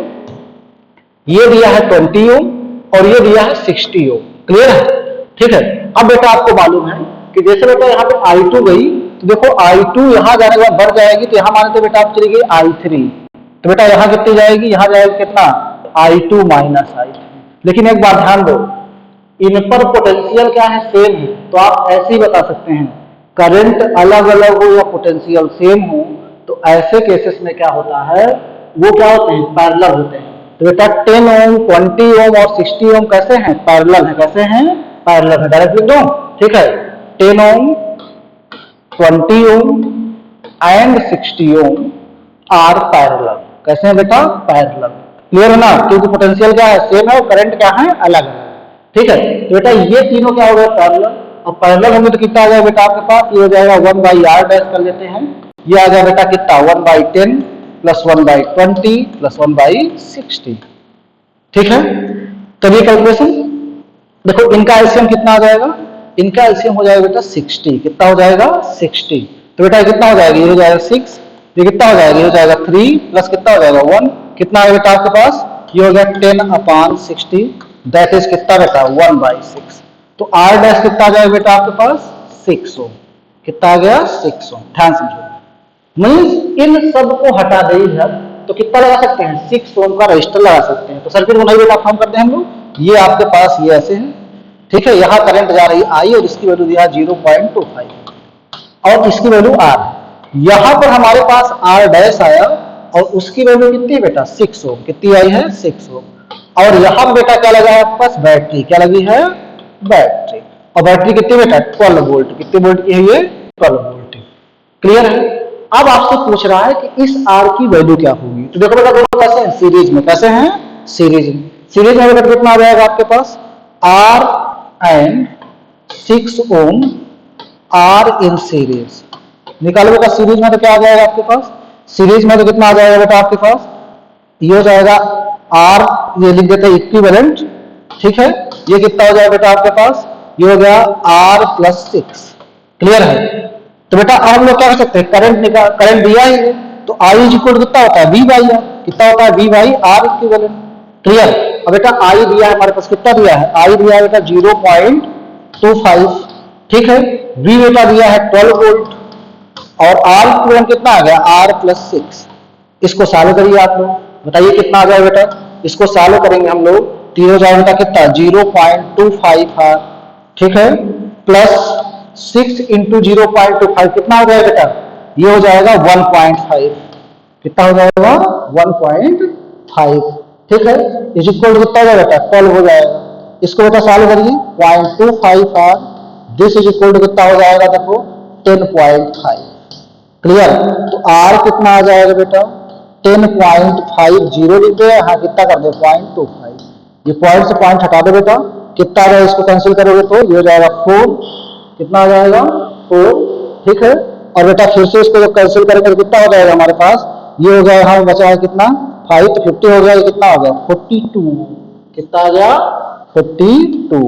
ये दिया है 20 ओम और ये दिया है 60 ओम, क्लियर है, ठीक है। अब बेटा आपको मालूम है कि जैसे बेटा यहाँ पे I2 गई तो देखो I2 यहाँ जाने के बाद बढ़ जाएगी, तो यहाँ माने तो बेटा आप चली गई I3, तो बेटा यहाँ कितनी जाएगी, यहाँ जाएगी कितना I2 माइनस I3। लेकिन एक बात ध्यान दो, इन पर पोटेंशियल क्या है, सेम है, तो आप ऐसे ही बता सकते हैं करंट अलग अलग हो या पोटेंशियल सेम हो, तो ऐसे केसेस में क्या होता है, वो क्या होते हैं, पैरेलल होते हैं। तो बेटा 10 ओम 20 ओम और 60 ओम कैसे हैं, पैरेलल है, कैसे हैं, पैरेलल है, डायरेक्ट लिख दो, ठीक है। 10 ohm 20 ohm and 60 ohm are parallel, कैसे हैं बेटा, पैरेलल, क्लियर है ना, क्योंकि पोटेंशियल क्या है, सेम है और करंट क्या है, अलग है, ठीक है। तो बेटा ये तीनों क्या हो गए, पैरेलल, और पैरेलल होंगे तो कितना आ जाएगा बेटा आपके पास, ये हो जाएगा 1/r डैश कर लेते हैं, ये आ जाएगा बेटा कितना 1/10 प्लस 1/20 प्लस 1/60, ठीक है। तो ये कैलकुलेशन देखो, इनका एलसीएम कितना आ जाएगा, इनका एलसीएम हो जाएगा बेटा 60, कितना हो जाएगा 60, तो बेटा कितना हो जाएगा, ये हो जाएगा 6, ये कितना हो जाएगा, ये हो जाएगा 3 प्लस कितना हो जाएगा 1, कितना है बेटा आपके पास, ये हो गया 10/60, दैट इज कितना बेटा 1/6, तो आर डैश कितना आ जाएगा बेटा आपके पास 6 ओम, कितना आ गया 6 ओम, ध्यान समझो, मीन्स इन सब को हटा दें है तो कितना लगा सकते हैं, 6 ओम का रजिस्टर लगा सकते हैं। तो सर्किट को नहीं बेटा फॉर्म करते हैं हम लोग, ये आपके पास ये ऐसे है, ठीक है, यहाँ करंट जा रही है आई और इसकी वैल्यू दिया 0.25 और इसकी वैल्यू आर, यहाँ पर हमारे पास आर डैश आया और उसकी वैल्यू कितनी है बेटा 6 ओम, कितनी आई है 6 ओम, और यहाँ बेटा क्या लगा है आपके पास, बैटरी, क्या लगी है, बैटरी, और बैटरी कितनी बेटा 12 वोल्ट, कितने वोल्ट की है ये 12 वोल्ट, क्लियर है। अब आपसे पूछ रहा है कि इस आर की वैल्यू क्या होगी, तो देखो बेटा दोनों कैसे हैं, सीरीज में, कैसे हैं, सीरीज में, सीरीज में बेटा कितना आ जाएगा आपके पास, R and 6 ohm are in series, निकालो बेटा सीरीज में तो क्या आ जाएगा आपके पास, सीरीज में तो कितना आ जाएगा बेटा आपके पास, ये हो जाएगा आर, ये लिख देते हैं इक्विवेलेंट, ठीक है, ये कितना हो जाएगा बेटा आपके पास, ये हो गया आर प्लस 6, क्लियर है। तो बेटा अब हम लोग क्या कर सकते हैं, करंट दिया ही है तो आई इज इक्वल कितना होता है, V/R, कितना होता है V/R इक्विवेलेंट, क्लियर। अब बेटा आई दिया है हमारे पास, कितना दिया है, आई दिया है बेटा 0.25, ठीक है, V बेटा दिया है 12 वोल्ट और R इक्विवेलेंट कितना आ गया, R प्लस 6, इसको सॉल्व करिए आप लोग, बताइए कितना आ जाएगा बेटा, इसको सॉल्व करेंगे हम लोग, तो हो जाएगा बेटा कितना 0.25R, ठीक है, प्लस 6 इंटू 0.25 कितना हो जाएगा बेटा, ये हो जाएगा 1.5, कितना हो जाएगा 1.5, ठीक है, इज इक्वल टू कितना हो जाएगा बेटा 12 हो जाएगा, इसको बेटा सॉल्व करिए 0.25R, this is equal to कितना हो जाएगा देखो 10.5, क्लियर। तो R कितना आ जाएगा बेटा 10.50 लिख दे, हाँ कितना कर दे 0.25, ये पॉइंट से पॉइंट हटा दे बेटा, कितना आ जाएगा, इसको कैंसिल करोगे तो ये हो जाएगा 4, कितना आ जाएगा 4, ठीक है, और बेटा फिर से इसको जब कैंसिल करेंगे तो कितना हो जाएगा हमारे पास, ये हो गया यहाँ बचा है कितना 5, तो 50 हो गया, ये कितना हो गया 42, कितना आ गया 42,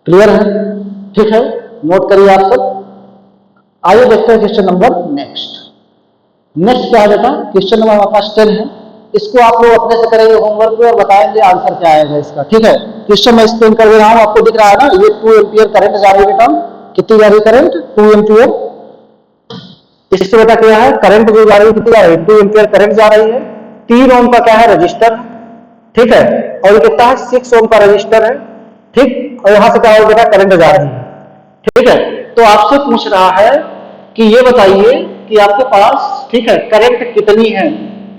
क्लियर है, ठीक है, नोट करिए आप सब। आइए देखते हैं क्वेश्चन नंबर नेक्स्ट क्या है बेटा, क्वेश्चन नंबर हमारे पास 10 है, इसको आप लोग अपने से करेंगे होमवर्क में और बताएंगे आंसर क्या आएगा इसका, ठीक है। क्वेश्चन मैं एक्सप्लेन कर दे रहा हूँ, आपको दिख रहा है ना, ये 2 एम्पियर करंट जा रही है बेटा, कितनी जा रही है करंट 2 एम्पियर, इससे बेटा क्या है करंट जो जा रही है कितनी जा रही है 2 एम्पियर करंट जा रही है, 3 ओम का क्या है रजिस्टर, ठीक है, और ये कितना है 6 ओम का रजिस्टर है, ठीक, और यहां से क्या है बेटा करंट जा रही है, ठीक है। तो आपसे पूछ रहा है कि ये बताइए कि आपके पास, ठीक है, करंट कितनी है,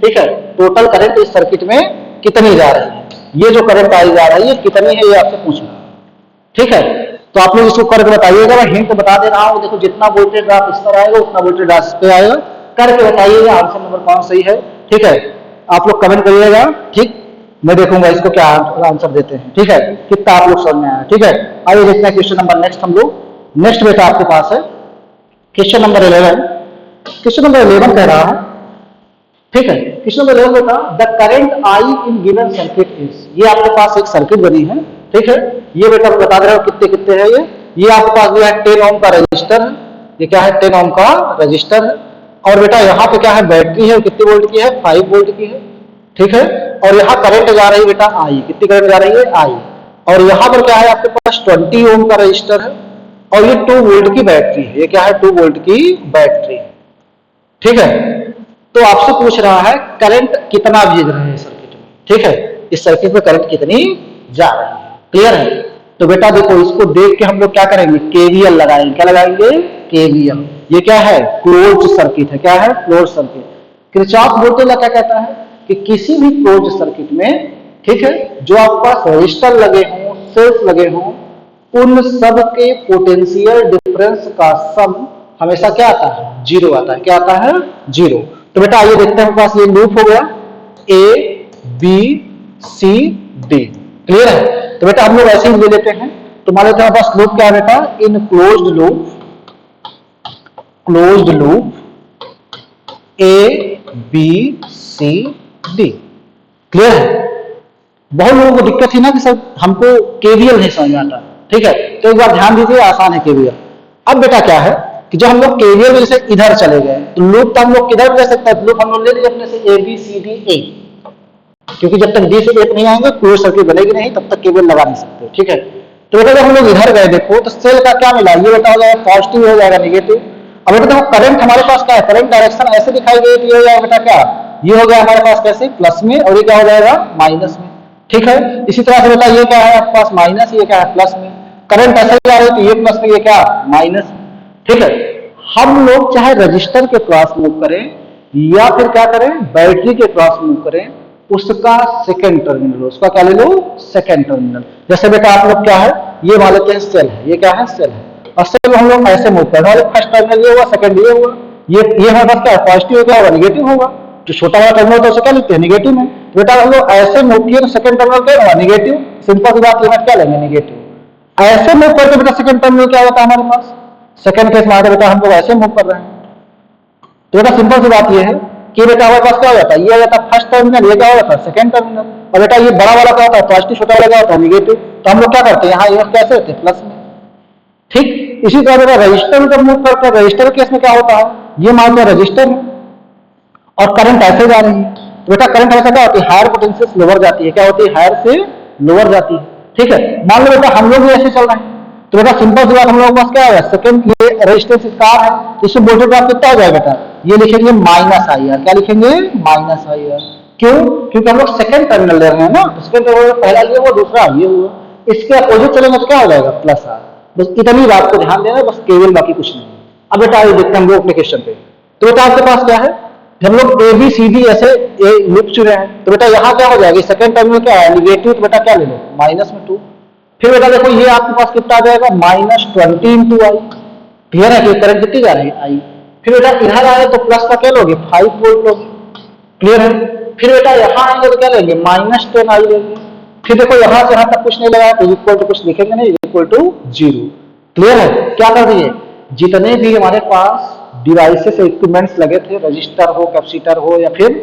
ठीक है, टोटल करंट इस सर्किट में कितनी जा रही है, ये जो करंट आई जा रही है कितनी है, ये आपसे पूछ रहा है, ठीक है। तो आप लोग इसको करके बताइएगा, मैं हिंट बता दे रहा हूं, देखो जितना वोल्टेज ड्रॉप इस पर आएगा उतना वोल्टेज ड्रॉप इस पे आएगा, करके बताइएगा आंसर नंबर कौन सही है, ठीक है, आप लोग कमेंट करिएगा, ठीक, मैं देखूंगा इसको क्या आंसर देते हैं, ठीक है, कितना आप लोग समझ में आया, ठीक है। आइए देखते हैं क्वेश्चन नंबर नेक्स्ट, हम लोग नेक्स्ट बेटा आपके पास है क्वेश्चन नंबर 11, क्वेश्चन नंबर 11 कह रहा है, ठीक है, क्वेश्चन नंबर 11 बेटा the current I in given circuit is, ये आपके पास एक सर्किट बनी है, ठीक है, ये बेटा बता दे रहा हूं कितने कितने है, ये आपके पास जो है 10 ओम का रजिस्टर है, ये क्या है 10 ओम का रजिस्टर है, और बेटा यहाँ पे क्या है, बैटरी है, कितने वोल्ट की है, 5 वोल्ट की है, ठीक है। और यहाँ करंट जा रही है बेटा आई, कितनी करंट जा रही है, आई। और यहाँ पर क्या है, आपके पास 20 ओम का रजिस्टर है, और ये 2 वोल्ट की बैटरी है, ये क्या है, 2 वोल्ट की बैटरी, ठीक है। तो आपसे पूछ रहा है करंट कितना भेज रहे हैं सर्किट में, ठीक है, इस सर्किट में करंट कितनी जा रही है, क्लियर है। तो बेटा देखो, इसको देख के हम लोग क्या करेंगे, केवीएल लगाएंगे, क्या लगाएंगे, केवीएल। ये क्या है, क्लोज्ड सर्किट है, क्या है, closed circuit. Kirchhoff voltage law क्या कहता है कि किसी भी क्लोज्ड सर्किट में, ठीक है, जो आपके पास रजिस्टर लगे हों, सेल्स लगे हों, उन सब के पोटेंशियल डिफरेंस का सम हमेशा क्या आता है, जीरो आता है, क्या आता है, जीरो। तो बेटा आइए देखते हैं, हमारे पास ये लूप हो गया A B C D, clear है। तो बेटा हम लोग ऐसे ही ले लेते हैं, तो मान लेते हैं हमारे पास लूप क्या है बेटा, in closed loop A B C D, clear है। बहुत लोगों को दिक्कत थी ना कि सर हमको केवीएल नहीं समझ में आता, ठीक है। तो एक बार ध्यान दीजिए, आसान है केवीएल। अब बेटा क्या है कि जब हम लोग केवीएल जैसे इधर चले गए, तो लूप तो हम लोग किधर ले सकते हैं, लूप हम लोग ले लीजिए अपने से ए बी सी डी ए, क्योंकि जब तक डी से एक नहीं आएंगे क्लोज सर्किट बनेगी नहीं, तब तक केवीएल लगा नहीं सकते, ठीक है। तो बेटा जब हम लोग इधर गए देखो, तो सेल का क्या मिला, ये बेटा हो जाएगा पॉजिटिव, हो जाएगा नेगेटिव। अब बेटा देखो करंट हमारे पास क्या है, करंट डायरेक्शन ऐसे दिखाई दे, ये हो जाएगा बेटा क्या, ये हो गया हमारे पास कैसे, प्लस में, और ये क्या हो जाएगा, माइनस में, ठीक है। इसी तरह से बेटा ये क्या है आपके पास, माइनस, ये क्या है, प्लस में। करंट ऐसे जा रही है तो ये प्लस में, ये क्या, माइनस में, ठीक है। हम लोग चाहे रजिस्टर के क्रॉस मूव करें या फिर क्या करें, बैटरी के क्रॉस मूव करें, उसका सेकंड टर्मिनल, उसका क्या ले लो, सेकंड टर्मिनल। जैसे बेटा आप लोग क्या है, ये मान लेते हैं सेल है, ये क्या है, सेल है, और सेल हम लोग ऐसे मूव कर रहे हैं, फर्स्ट टर्मिनल ये हुआ, सेकंड ये हुआ, ये हमारे पास क्या है, पॉजिटिव क्या होगा, नेगेटिव होगा। जो छोटा वाला टर्मिनल तो उसे क्या लिखते हैं, नेगेटिव में। बेटा हम लोग ऐसे मूव किए तो सेकंड टर्मिनल क्या होगा, नेगेटिव। सिंपल सी बात, लिमिट क्या लेंगे, नेगेटिव। ऐसे मूव करके बेटा सेकंड टर्मिनल क्या होता है हमारे पास, सेकंड केस में बेटा हम लोग ऐसे मूव कर रहे हैं। तो बेटा सिंपल सी बात ये है कि बेटा हमारे पास क्या हो जाता है, ये हो जाता है फर्स्ट टर्मिनल, ये क्या हो जाता है, सेकंड टर्मिनल। और बेटा ये बड़ा वाला क्या होता है, पॉजिटिव, छोटा वाला क्या होता है, नेगेटिव। तो हम लोग क्या करते हैं, यहाँ ये कैसे होते हैं, प्लस में, ठीक। इसी तरह बेटा रजिस्टर जब मूव करते हैं, रजिस्टर केस में क्या होता है, ये मान लो रजिस्टर है और करंट ऐसे जा रही है, तो बेटा करंट ऐसा क्या होती है, हायर पोटेंशियल से लोअर जाती है, क्या होती है, हायर से लोअर जाती है, ठीक है। मान लो बेटा हम लोग भी ऐसे चल रहे हैं, तो बेटा सिंपल सी बात, हम लोगों के पास क्या है, सेकंड ये रेजिस्टेंस कार है, इसमें वोल्टेज ड्रॉप कितना हो जाएगा बेटा, ये लिखेंगे माइनस आई आर, क्या लिखेंगे, माइनस आई आर। क्यों, क्योंकि हम लोग सेकंड टर्मिनल ले रहे हैं ना, सेकंड टर्मिनल पहला ये हुआ, दूसरा ये हुआ, इसके अपोजिट चलेंगे तो क्या हो जाएगा, प्लस आर। बस इतनी बात को ध्यान देना, बस केवल, बाकी कुछ नहीं। अब बेटा ये देखते हैं हम लोग एप्लीकेशन पे। तो बेटा आपके पास क्या है, हम लोग ए बी सी डी ऐसे लूप चुने हैं, तो बेटा यहाँ क्या हो जाएगा, सेकंड टर्मिनल क्या है, नेगेटिव, तो बेटा क्या ले लो, माइनस में 2। फिर बेटा देखो ये आपके पास कितना आ जाएगा, -20 इंटू आई, क्लियर है कि करंट कितनी जा रही है, आई। फिर बेटा इधर आए तो प्लस का क्या लोगे, 5 वोल्ट लोगे, क्लियर है। फिर बेटा यहाँ आएंगे तो क्या लेंगे, -10 आई लेंगे। फिर देखो यहाँ से यहाँ तक कुछ नहीं लगा तो इक्वल टू कुछ लिखेंगे नहीं, इक्वल टू 0, क्लियर है। क्या कर दिए, जितने भी हमारे पास डिवाइसेस इक्विपमेंट्स लगे थे, रजिस्टर हो, कैपेसिटर हो या फिर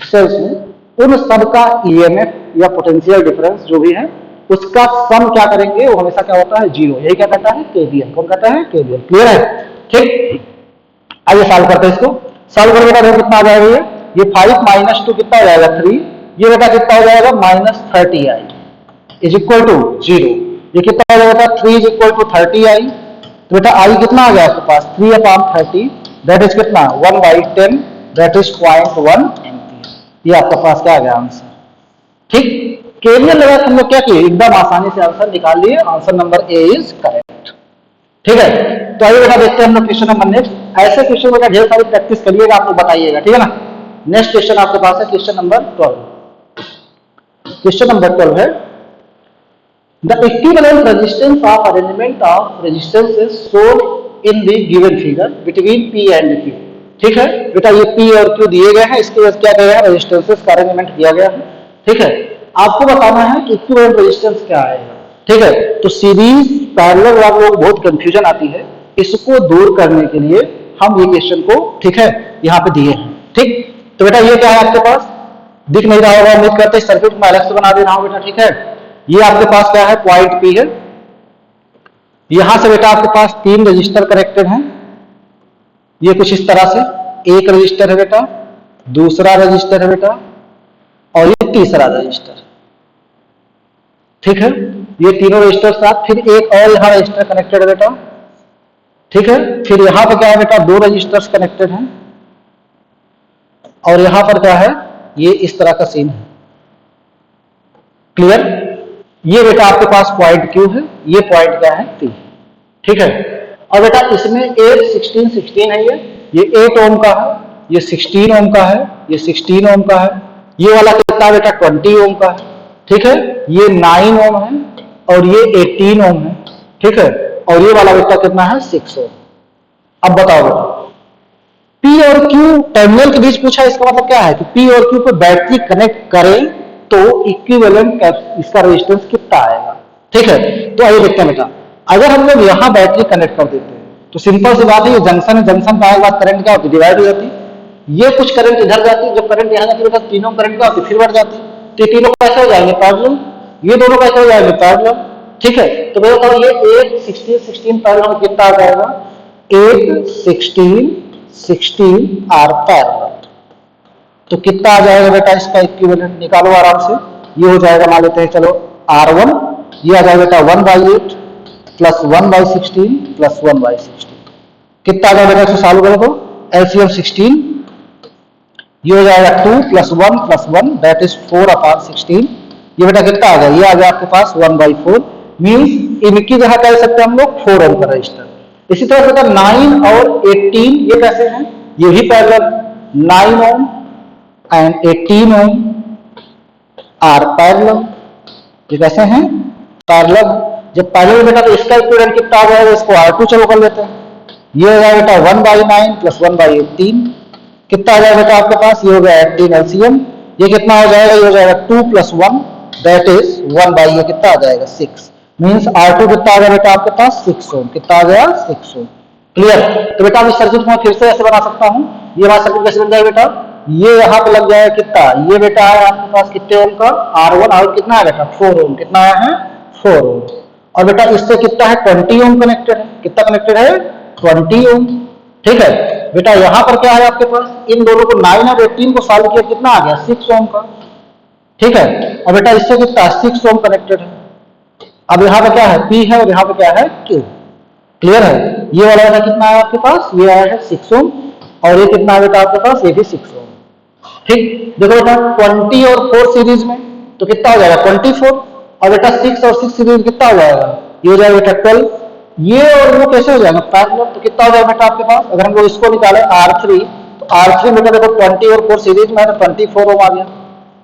सेल्स में, उन सब का ईएमएफ या पोटेंशियल डिफरेंस जो भी है उसका सम क्या करेंगे, वो हमेशा क्या होता है, 0। यही क्या कहता है, केवीएल। कौन कहता है, केवीएल, क्लियर है, ठीक। आइए सॉल्व करते हैं इसको। सॉल्व करने का कितना आ जाएगा, ये 5 - 2 कितना हो जाएगा, 3। ये बेटा कितना हो जाएगा, -30 आई इज इक्वल टू 0। ये कितना हो जाएगा, 3 इज इक्वल टू 30 आई। तो बेटा आई कितना आ गया आपके पास, 3/30, दैट इज कितना, 1/10, दैट इज 0.1 एम्पियर। ये आपके पास क्या आ गया आंसर, ठीक। केवीएल लगा हम लोग क्या किए, एकदम आसानी से आंसर निकाल लिए, answer number A is correct, ठीक है। तो आइए बेटा देखते हैं हम लोग क्वेश्चन नंबर नेक्स्ट। ऐसे क्वेश्चन का ढेर सारी प्रैक्टिस करिएगा, आपको बताइएगा, ठीक है ना। नेक्स्ट क्वेश्चन आपके पास है क्वेश्चन नंबर 12। क्वेश्चन नंबर 12 है, the equivalent resistance of arrangement of resistances shown in the given figure between P and Q, ठीक है। बेटा ये पी और क्यू दिए गए हैं, इसके बाद क्या गया है, रेजिस्टेंसेस का अरेंजमेंट दिया गया है, ठीक है। आपको बताना है कि इक्विवेलेंट रेजिस्टेंस क्या आएगा, ठीक है। तो सीरीज पैरेलल आप लोग बहुत कंफ्यूजन आती है, इसको दूर करने के लिए हम ये क्वेश्चन को, ठीक है, यहाँ पे दिए हैं, ठीक। तो बेटा ये क्या है आपके पास, दिख नहीं रहा होगा, उम्मीद करते हैं सर्किट में अलग से बना दे रहा हूं बेटा, ठीक है। ये आपके पास क्या है, पॉइंट पी है। यहां से बेटा आपके पास 3 रजिस्टर कनेक्टेड हैं, ये कुछ इस तरह से, एक रजिस्टर है बेटा, दूसरा रजिस्टर है बेटा, और ये तीसरा रजिस्टर। ठीक है, ये तीनों रजिस्टर साथ, फिर एक और यहाँ रजिस्टर कनेक्टेड है बेटा। ठीक है, फिर यहाँ पर क्या है बेटा, दो रजिस्टर्स कनेक्टेड हैं, और यहां पर क्या है, ये इस तरह का सीन है। क्लियर? ये बेटा आपके पास पॉइंट Q है, ये पॉइंट क्या है, P। ठीक है, और बेटा इसमें 8 16 16 है, ये 8 ओम का है, ये 16 ओम का है, ये 16 ओम का है, ये वाला कितना बेटा 20 ओम का है। ठीक है, ये 9 ओम है और ये 18 ओम है। ठीक है, और ये वाला बेटा कितना है, 6 ओम। अब बताओ बेटा, P और Q टर्मिनल के बीच पूछा, इसका मतलब क्या है कि P और Q पे बैटरी कनेक्ट करें तो इक्विवेलेंट इसका रेजिस्टेंस कितना आएगा। ठीक है, तो आइए देखते हैं बेटा, अगर हम लोग यहाँ बैटरी कनेक्ट कर देते हैं तो सिंपल सी बात है, ये जंक्शन है, जंक्शन पे आने के बाद करंट क्या होती है, डिवाइड हो जाती है। ये कुछ करंट इधर जाती है, जब करंट यहाँ जाती है बेटा तीनों करंट क्या होती है, फिर बढ़ जाती है। तो ये तीनों कैसे हो जाएंगे, पैरेलल, ये दोनों कैसे हो जाएंगे, पैरेलल। ठीक है, तो मैं बताऊँ ये 8 16 16 पैरेलल कितना आ जाएगा, 8 16 16 आर पैरेलल। तो कितना आ जाएगा बेटा इसका इक्विवेलेंट, निकालो आराम से। ये हो जाएगा, मान लेते हैं चलो R1, ये आ जाएगा बेटा 1/8 प्लस 1/16 प्लस 1/16। कितना आ जाएगा बेटा, इसको सॉल्व करो तो एलसीएम 16, ये हो जाएगा 2 + 1 + 1 दैट इज 4/16। ये बेटा कितना आ गया, ये आ गया आपके पास 1/4, मीन्स इनकी जगह कह सकते हैं हम लोग 4 ओम का रजिस्टर। इसी तरह से 9 और 18 ये कैसे हैं, ये भी parallel, 9 ohm and 18 ohm are parallel. ये कैसे हैं, पैरेलल। जब पैरेलल बेटा तो इसका इक्विवेलेंट कितना आ जाएगा, इसको R2 चलो कर लेते हैं। ये हो जाएगा बेटा 1/9 प्लस 1/18, कितना आ जाएगा बेटा आपके पास, ये हो गया 18 एलसीएम। ये कितना हो जाएगा, ये हो जाएगा 2 + 1 दैट इज 1/, ये कितना आ जाएगा 6, मीन्स R2 कितना आ गया बेटा आपके पास 6 ओम, कितना आ गया 6 ओम। क्लियर? तो बेटा इस सर्किट को मैं फिर से ऐसे बना सकता हूं, ये हमारा सर्किट कैसे बन जाएगा बेटा, ये यहाँ पे लग जाएगा कितना, ये बेटा है आपके पास कितने ओम का, R1 और कितना है बेटा 4 ओम, कितना आया है 4 ओम। और बेटा इससे कितना है 20 ओम कनेक्टेड है, कितना कनेक्टेड है 20 ओम। ठीक है बेटा, यहां पर क्या है आपके पास, इन दोनों को 9 और 18 को सॉल्व किया, कितना आ गया 6 ओम का। ठीक है, और बेटा इससे कितना 6 ओम कनेक्टेड है। अब यहाँ पे क्या है, P है और यहाँ पे क्या है Q। क्लियर है? ये वाला बेटा कितना है आपके पास, ये आया है 6 ओम, और ये कितना है बेटा आपके पास, ये भी 6 ओम। ठीक, देखो बेटा 20 और 4 सीरीज में तो कितना हो जाएगा 24, और बेटा 6 और 6 सीरीज कितना हो जाएगा, ये हो जाएगा बेटा 12। ये और वो कैसे हो जाएगा पैरेलल, तो कितना हो जाएगा बेटा आपके पास, अगर हम लोग इसको निकालें R3, तो R3 बेटा देखो 20 और 4 सीरीज में है तो 24 ओम आ गया।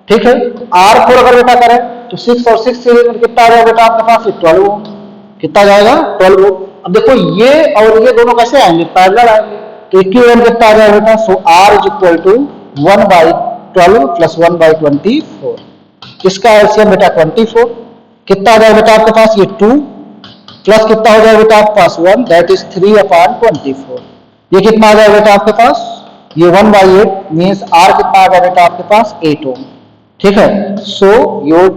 ठीक है, R4 अगर बेटा करें तो 6 और 6 सीरीज में कितना आ जाएगा बेटा आपके पास, 12 ओम, कितना जाएगा 12 ओम। अब देखो ये और ये दोनों कैसे आएंगे, पैरेलल आएंगे, तो इक्विवेलेंट कितना आ जाएगा बेटा, सो R = 1/12 प्लस 1/24। इसका एलसीएम बेटा 24, कितना आ जाएगा बेटा आपके पास, ये 2 प्लस कितना हो जाएगा बेटा आपके पास 1 दैट इज 3/24। ये कितना आ जाएगा बेटा आपके पास, ये 1/8 मीन्स R कितना आ गया बेटा आपके पास 8 ओम। ठीक है, so your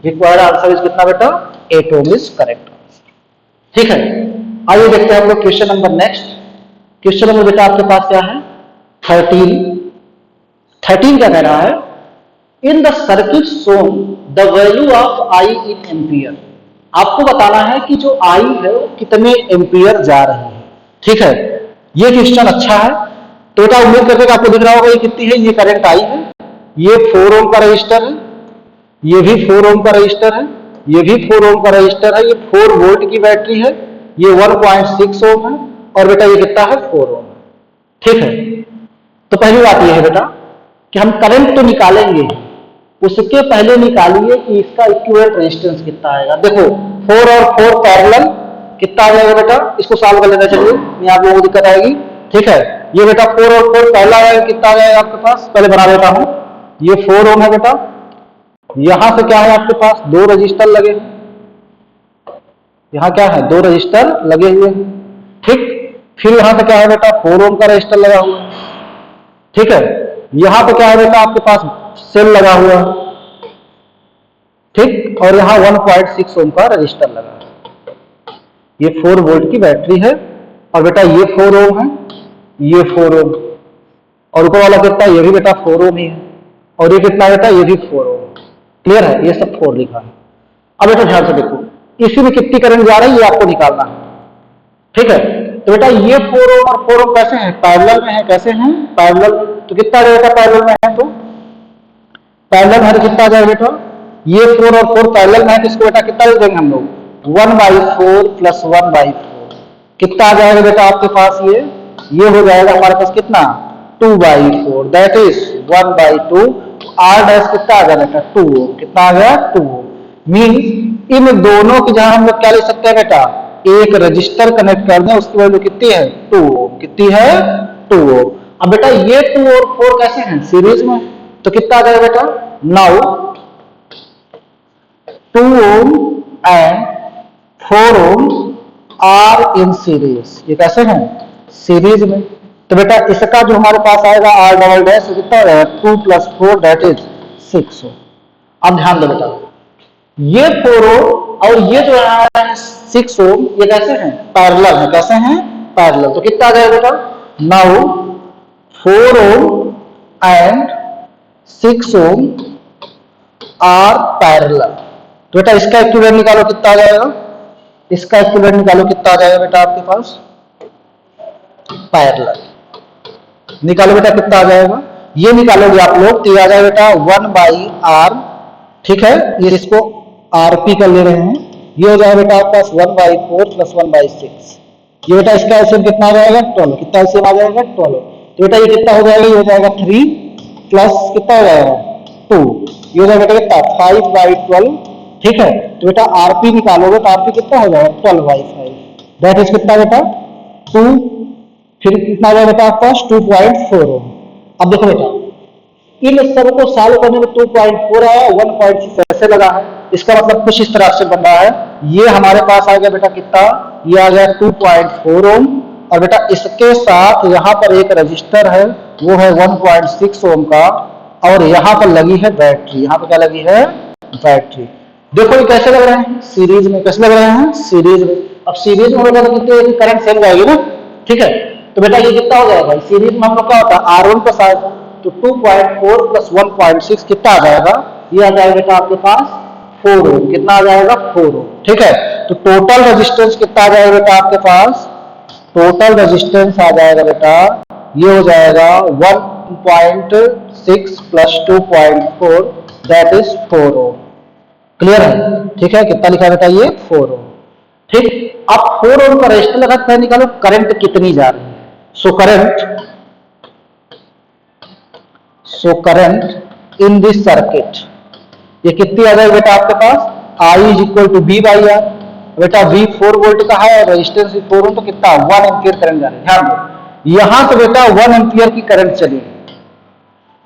required answer is कितना बेटा 8 ओम इज करेक्ट। ठीक है, आइए देखते हैं हम लोग question number next. Question number बेटा आपके पास क्या है 13 क्या कह रहा है, in the circuit shown the value of I in ampere. आपको बताना है कि जो I है वो कितने एम्पियर जा रहे हैं। ठीक है, ये क्वेश्चन अच्छा है, तो बेटा उम्मीद करके आपको दिख रहा होगा ये कितनी है, ये करंट I है, ये 4 ओम का रजिस्टर है, ये भी 4 ओम का रजिस्टर है, ये भी 4 ओम का रजिस्टर है, ये 4 वोल्ट की बैटरी है, ये 1.6 ओम है, और बेटा ये कितना है 4 ओम। ठीक है, तो पहली बात ये है बेटा कि हम करंट तो निकालेंगे, उसके पहले निकालिए कि इसका इक्विवेलेंट रेजिस्टेंस कितना आएगा। देखो 4 और 4 पैरेलल कितना आ जाएगा बेटा, इसको सॉल्व कर लेना चाहिए, यहाँ आप लोगों को दिक्कत आएगी। ठीक है, ये बेटा 4 और 4 पहला आएगा, कितना आ जाएगा आपके पास, पहले बना देता हूं, ये 4 ओम है बेटा, यहां से क्या है आपके पास 2 रजिस्टर लगे, यहां क्या है 2 रजिस्टर लगे हुए। ठीक, फिर यहां से क्या है बेटा 4 ओम का रजिस्टर लगा हुआ। ठीक है, यहां पे क्या है बेटा आपके पास सेल लगा हुआ। ठीक, और यहां 1.6 ओम का रजिस्टर लगा, ये 4 वोल्ट की बैटरी है, और बेटा ये 4 ओम है, ये 4 ओम। और ऊपर वाला कितना, ये भी बेटा 4 ओम ही है, और ये कितना बेटा, ये भी 4 ओम। क्लियर है, ये सब 4 लिखा है। अब बेटा ध्यान से देखो, इसी में कितनी करंट जा रही है ये आपको निकालना है, ठीक है। तो बेटा ये 4 ओम और 4 ओम कैसे हैं, पैरेलल में है, कैसे हैं, पैरेलल। तो कितना आ जाएगा पैरेलल में है, तो पैरेलल है तो कितना आ जाएगा बेटा, ये 4 और 4 पैरेलल में है, तो इसको बेटा कितना लिख देंगे हम लोग, 1/4 प्लस 1/4 कितना आ जाएगा बेटा आपके पास, ये हो जाएगा हमारे पास कितना, 2/4 दैट इज 1/2। आर डैश कितना आ गया बेटा, 2 ओम, कितना आ गया, 2 ओम। मीन्स इन दोनों की जहां हम लोग क्या लिख सकते हैं बेटा, एक रजिस्टर कनेक्ट कर दें, उसकी वैल्यू कितनी है, 2 ओम, कितनी है, 2 ओम। अब बेटा ये 2 और 4 कैसे हैं, सीरीज में, तो कितना आ जाएगा बेटा, now 2 ohm and 4 ohm are in series, ये कैसे हैं, सीरीज में। तो बेटा इसका जो हमारे पास आएगा आर डबल डैश कितना हो जाएगा, 2 + 4 दैट इज 6 ओम। अब ध्यान दो बेटा, ये 4 ओम और ये जो है 6 ओम, ये कैसे हैं, पैरेलल है, कैसे हैं, पैरेलल। तो कितना आ जाएगा बेटा, now 4 ohm and 6 ohm are parallel. तो बेटा इसका इक्विवेलेंट निकालो, कितना आ जाएगा, इसका इक्विवेलेंट निकालो, कितना आ जाएगा बेटा आपके पास, पैरेलल निकालो बेटा, कितना आ जाएगा, ये निकालोगे आप लोग तो ये आ जाएगा बेटा 1/r, ठीक है, ये इसको rp कर ले रहे हैं, ये हो जाएगा बेटा आपके पास 1/4 प्लस 1/6। ये बेटा इसका एलसीएम कितना आ जाएगा, 12, कितना एलसीएम आ जाएगा, 12। तो बेटा ये कितना हो जाएगा, ये हो जाएगा 3 प्लस कितना हो जाएगा, 2, ये हो जाएगा बेटा कितना, 5/12, ठीक है। तो बेटा आरपी निकालोगे तो आरपी कितना हो जाएगा, 12/5 दैट इज कितना बेटा, 2, फिर कितना आ जाएगा बेटा आपके पास 2.4 ओम। अब देखो बेटा इन सबको सॉल्व करने में 2.4 आया, 1.6 ऐसे लगा है, इसका मतलब कुछ इस तरह से बन रहा है। ये हमारे पास आ गया बेटा कितना, ये आ गया 2.4 ओम, और बेटा इसके साथ यहाँ पर एक रजिस्टर है, वो है 1.6 ओम का, और यहाँ पर लगी है बैटरी, यहाँ पर क्या लगी है, बैटरी। देखो ये कैसे लग रहे हैं, सीरीज में, कैसे लग रहे हैं, सीरीज में। अब सीरीज में होगा तो कितने करंट सेम जाएगी ना, ठीक है। तो बेटा ये कितना हो जाएगा, सीरीज में हम लोग क्या होता है, R1 प्लस R2, तो 2.4 प्लस 1.6 कितना आ जाएगा, ये आ जाएगा बेटा आपके पास 4 ओम, कितना आ जाएगा, 4 ओम, ठीक है। तो टोटल रेजिस्टेंस कितना आ जाएगा बेटा आपके पास, टोटल रेजिस्टेंस आ जाएगा बेटा, ये हो जाएगा 1.6 plus 2.4 that is 4 ohm. Clear है, ठीक है, कितना लिखा बेटा, ये 4 ओम, ठीक। अब 4 ओम का रेजिस्टर लगा निकालो, करंट कितनी जा रही है, so current in this circuit, ये कितनी आ जाएगी बेटा आपके पास, I is equal to V by R. बेटा V 4 वोल्ट का है, रेजिस्टेंस 4 ओम, तो कितना 1 एम्पियर करंट जा रही है। ध्यान दो यहां तो बेटा 1 एम्पियर की करंट चली,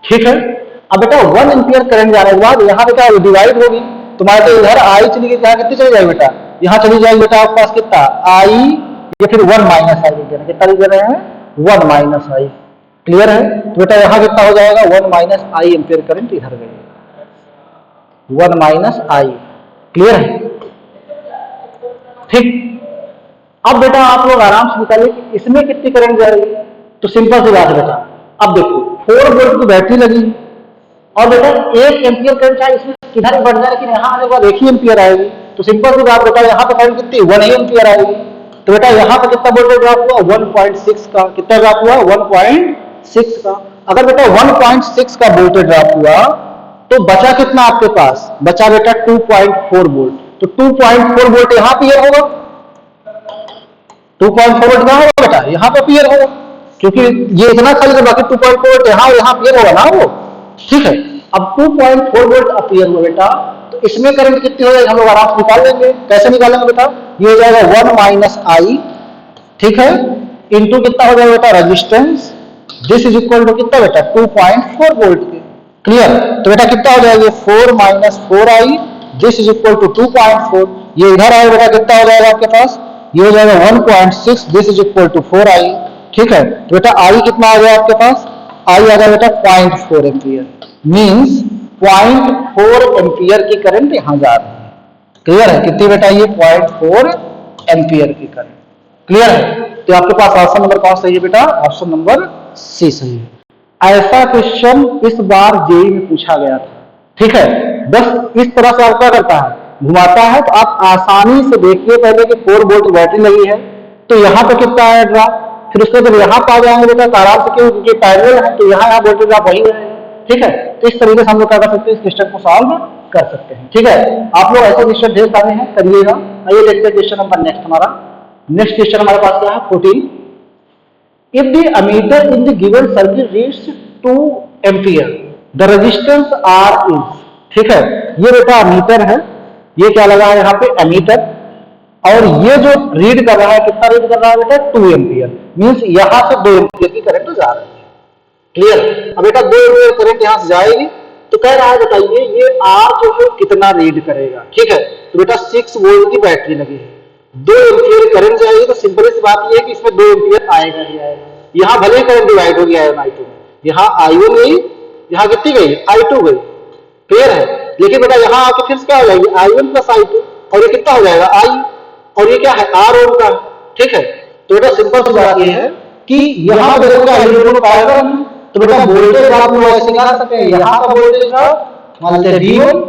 ठीक है। अब बेटा 1 एम्पियर करंट जाने के बाद यहाँ बेटा डिवाइड होगी, तुम्हारे तो इधर I चली गई, यहाँ कितनी चली जाएगी बेटा, यहाँ चली जाएगी बेटा आपके पास कितना I, या फिर 1 माइनस आई लिख रहे हैं, कितना लिख रहे हैं, 1 माइनस आई। क्लियर है, तो बेटा यहाँ कितना हो जाएगा, 1 माइनस आई एम्पियर करंट इधर गई, 1 माइनस आई। क्लियर है, ठीक। अब बेटा आप लोग आराम से निकालिए कि इसमें कितनी करंट जा रही है, तो सिंपल सी बात है बेटा, अब देखो 4 वोल्ट की बैटरी लगी, और बेटा 1 एम्पियर करंट चाहे इसमें किधर बढ़ जाए, लेकिन यहाँ आने के बाद 1 ही एम्पियर आएगी। तो सिंपल सी बात बेटा, यहाँ पे करंट कितनी, 1 ही एम्पियर आएगी। तो बेटा यहाँ पे कितना वोल्टेज ड्रॉप हुआ, 1.6 का, कितना ड्रॉप हुआ, 1.6 का। अगर बेटा 1.6 का वोल्टेज ड्रॉप हुआ तो बचा कितना आपके पास, बचा बेटा 2.4 वोल्ट। तो 2.4 वोल्ट यहाँ पे होगा, 2.4 वोल्ट कहाँ होगा बेटा, यहाँ पे अपीयर होगा, क्योंकि ये इतना खाली तो बाकी 2.4 वोल्ट यहाँ अपीयर होगा ना वो, ठीक है। अब 2.4 वोल्ट अपीयर हुआ बेटा, तो इसमें करंट कितनी हो जाएगी, हम लोग आराम से निकाल लेंगे। कैसे निकालेंगे बेटा, ये हो जाएगा 1 माइनस आई, ठीक है, इंटू कितना हो जाएगा बेटा resistance, this is equal to कितना बेटा 2.4 वोल्ट के। क्लियर, तो बेटा कितना हो जाएगा 4 minus 4i, this is equal to 2.4, ये इधर आएगा बेटा कितना हो जाएगा आपके पास, ये हो जाएगा 1.6, this is equal to 4i, ठीक है। तो बेटा i कितना आ गया आपके पास, i आ गया बेटा 0.4 एम्पियर, मींस 0.4 एम्पियर की करंट यहां जा रही है। क्लियर है, कितनी बेटा ये 0.4 एम्पियर की करंट। क्लियर है, तो आपके पास ऑप्शन नंबर कौन सही है बेटा, ऑप्शन नंबर सी सही है। ऐसा क्वेश्चन इस बार जेई में पूछा गया था, ठीक है। बस इस तरह से आप क्या करता है, घुमाता है, तो आप आसानी से देखिए पहले कि 4 वोल्ट बैटरी लगी है, तो यहाँ पे कितना आया ड्रॉप, फिर उसके जब यहाँ पे आ जाएंगे बेटा तो आराम से, क्योंकि पैरेलल है तो यहाँ वोल्टेज ड्रॉप वही रहेगा, ठीक है। तो इस तरीके से हम लोग क्या कर सकते हैं, इस क्वेश्चन को सॉल्व कर सकते हैं, ठीक है। आप लोग ऐसे क्वेश्चन ढेर सारे हैं, करिएगा। आइए देखते हैं क्वेश्चन नंबर नेक्स्ट हमारा। नेक्स्ट क्वेश्चन हमारे पास क्या है, 14। If the ammeter in the given circuit reads 2 ampere, the resistance R is, ठीक है। ये बेटा अमीटर है, ये क्या लगा है यहाँ पे एमीटर, और ये जो रीड कर रहा है, कितना रीड कर रहा है बेटा, 2 एम्पियर, मींस यहाँ से 2 एम्पियर की करंट जा रही है, क्लियर। अब बेटा 2 एम्पियर करंट यहाँ से जाएगी, तो कह रहा है बताइए ये आर जो है कितना रीड करेगा, ठीक है। तो बेटा 6 वोल्ट की बैटरी लगी है, 2 एम्पियर करंट जाएगी, तो सिंपल सी बात ये है कि इसमें 2 एम्पियर आएगा ही आएगा। यहाँ भले ही करंट डिवाइड हो गया है I2 में, यहाँ I1 गई, यहाँ कितनी गई, I2 गई, क्लियर है। लेकिन बेटा यहाँ आके फिर क्या हो जाएगी, I1 प्लस I2, और ये कितना हो जाएगा I, और ये क्या है R ओम का, ठीक है। तो बेटा सिंपल सी बात ये है कि यहाँ देखोगे I1 को पाएगा, तो बेटा वोल्टेज आप लोग ऐसे निकाल सकते हैं, यहाँ का वोल्टेज ड्रॉप मान लेते हैं V1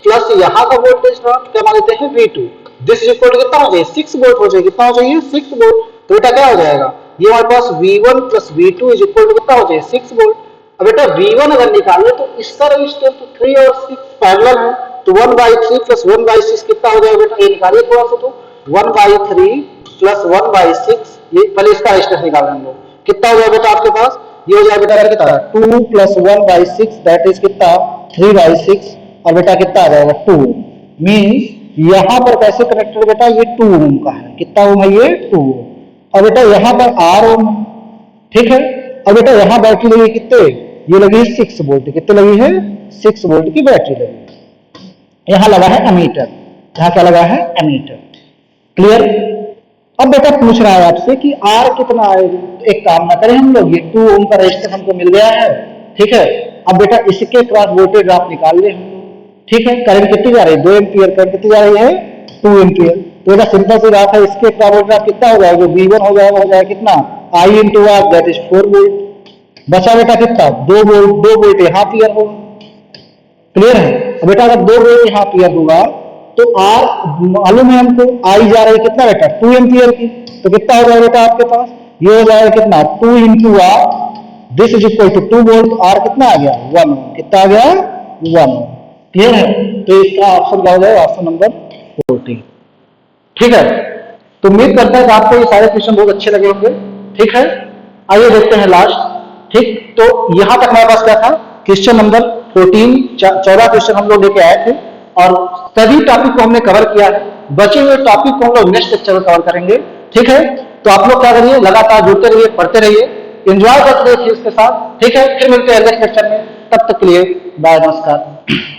प्लस यहाँ का वोल्टेज ड्रॉप क्या मान लेते हैं V2, this is equal to कितना हो जाए, 6 वोल्ट हो जाए, कितना हो जाइए 6 वोल्ट। तो बेटा क्या हो जाएगा, ये हमारे पास V1 plus V2 is equal to कितना हो जाए 6 वोल्ट। अब बेटा V1 अगर निकाले तो इसका रजिस्टेंस तो 3 और 6 पैरेलल है, तो 1/3 प्लस 1/6 कितना हो जाएगा बेटा, ये निकालिए थोड़ा सा, तो 1/3 प्लस 1/6, ये पहले इसका रजिस्टेंस निकाल रहे हैं हम लोग, कितना हो जाएगा बेटा आपके पास, ये हो जाएगा बेटा कितना 2 प्लस 1/6 दैट इज कितना 3/6, और बेटा कितना आ जाएगा 2, मींस यहाँ पर कैसे कनेक्टेड बेटा, ये 2 ओम का है, कितना ओम है ये 2 ओम, और बेटा यहाँ पर R ओम, ठीक है। और बेटा यहाँ बैटरी लगी कितने, ये लगी है 6 वोल्ट, कितने लगी है 6 वोल्ट की बैटरी लगी, यहाँ लगा है एमीटर, यहाँ क्या लगा है एमीटर, क्लियर। अब बेटा पूछ रहा है आपसे कि R कितना आएगा, तो एक काम ना करें हम लोग, ये 2 ओम का रेजिस्टेंस हमको मिल गया है, ठीक है। अब बेटा इसके क्रॉस वोल्टेज ड्रॉप निकाल ले हम लोग, ठीक है। करंट कितनी जा रही है, 2 एम्पियर, करंट कितनी जा रही है 2 एम्पियर, तो बेटा सिंपल सी बात है, इसके क्रॉस वोल्टेज ड्रॉप कितना हो जाएगा, V1 हो जाएगा कितना I into R that is 4 volt, बचा बेटा कितना 2 वोल्ट, 2 वोल्ट यहाँ क्लियर होगा, क्लियर है। अब बेटा अगर 2 वोल्ट यहाँ क्लियर होगा तो R मालूम है हमको, I जा रही है कितना बेटा 2 एम्पियर की, तो कितना हो जाएगा बेटा आपके पास, ये हो जाएगा कितना 2 into R, this is equal to 2 volt, R कितना आ गया 1 ओम, कितना आ गया 1 ओम, क्लियर है। तो इसका ऑप्शन क्या हो जाएगा, ऑप्शन नंबर 14, ठीक है। तो उम्मीद करता है कि आपको ये सारे क्वेश्चन बहुत अच्छे लगे होंगे, ठीक है। आइए देखते हैं लास्ट, ठीक। तो यहां तक हमारे पास क्या था, क्वेश्चन नंबर 14, 14 क्वेश्चन हम लोग लेके आए थे, और सभी टॉपिक को हमने कवर किया है, बचे हुए टॉपिक को हम लोग नेक्स्ट लेक्चर में कवर करेंगे, ठीक है। तो आप लोग क्या करिए, लगातार जुड़ते रहिए, पढ़ते रहिए, एंजॉय करते रहिए इसके साथ, ठीक है। फिर मिलते हैं नेक्स्ट लेक्चर में, तब तक के लिए बाय, नमस्कार।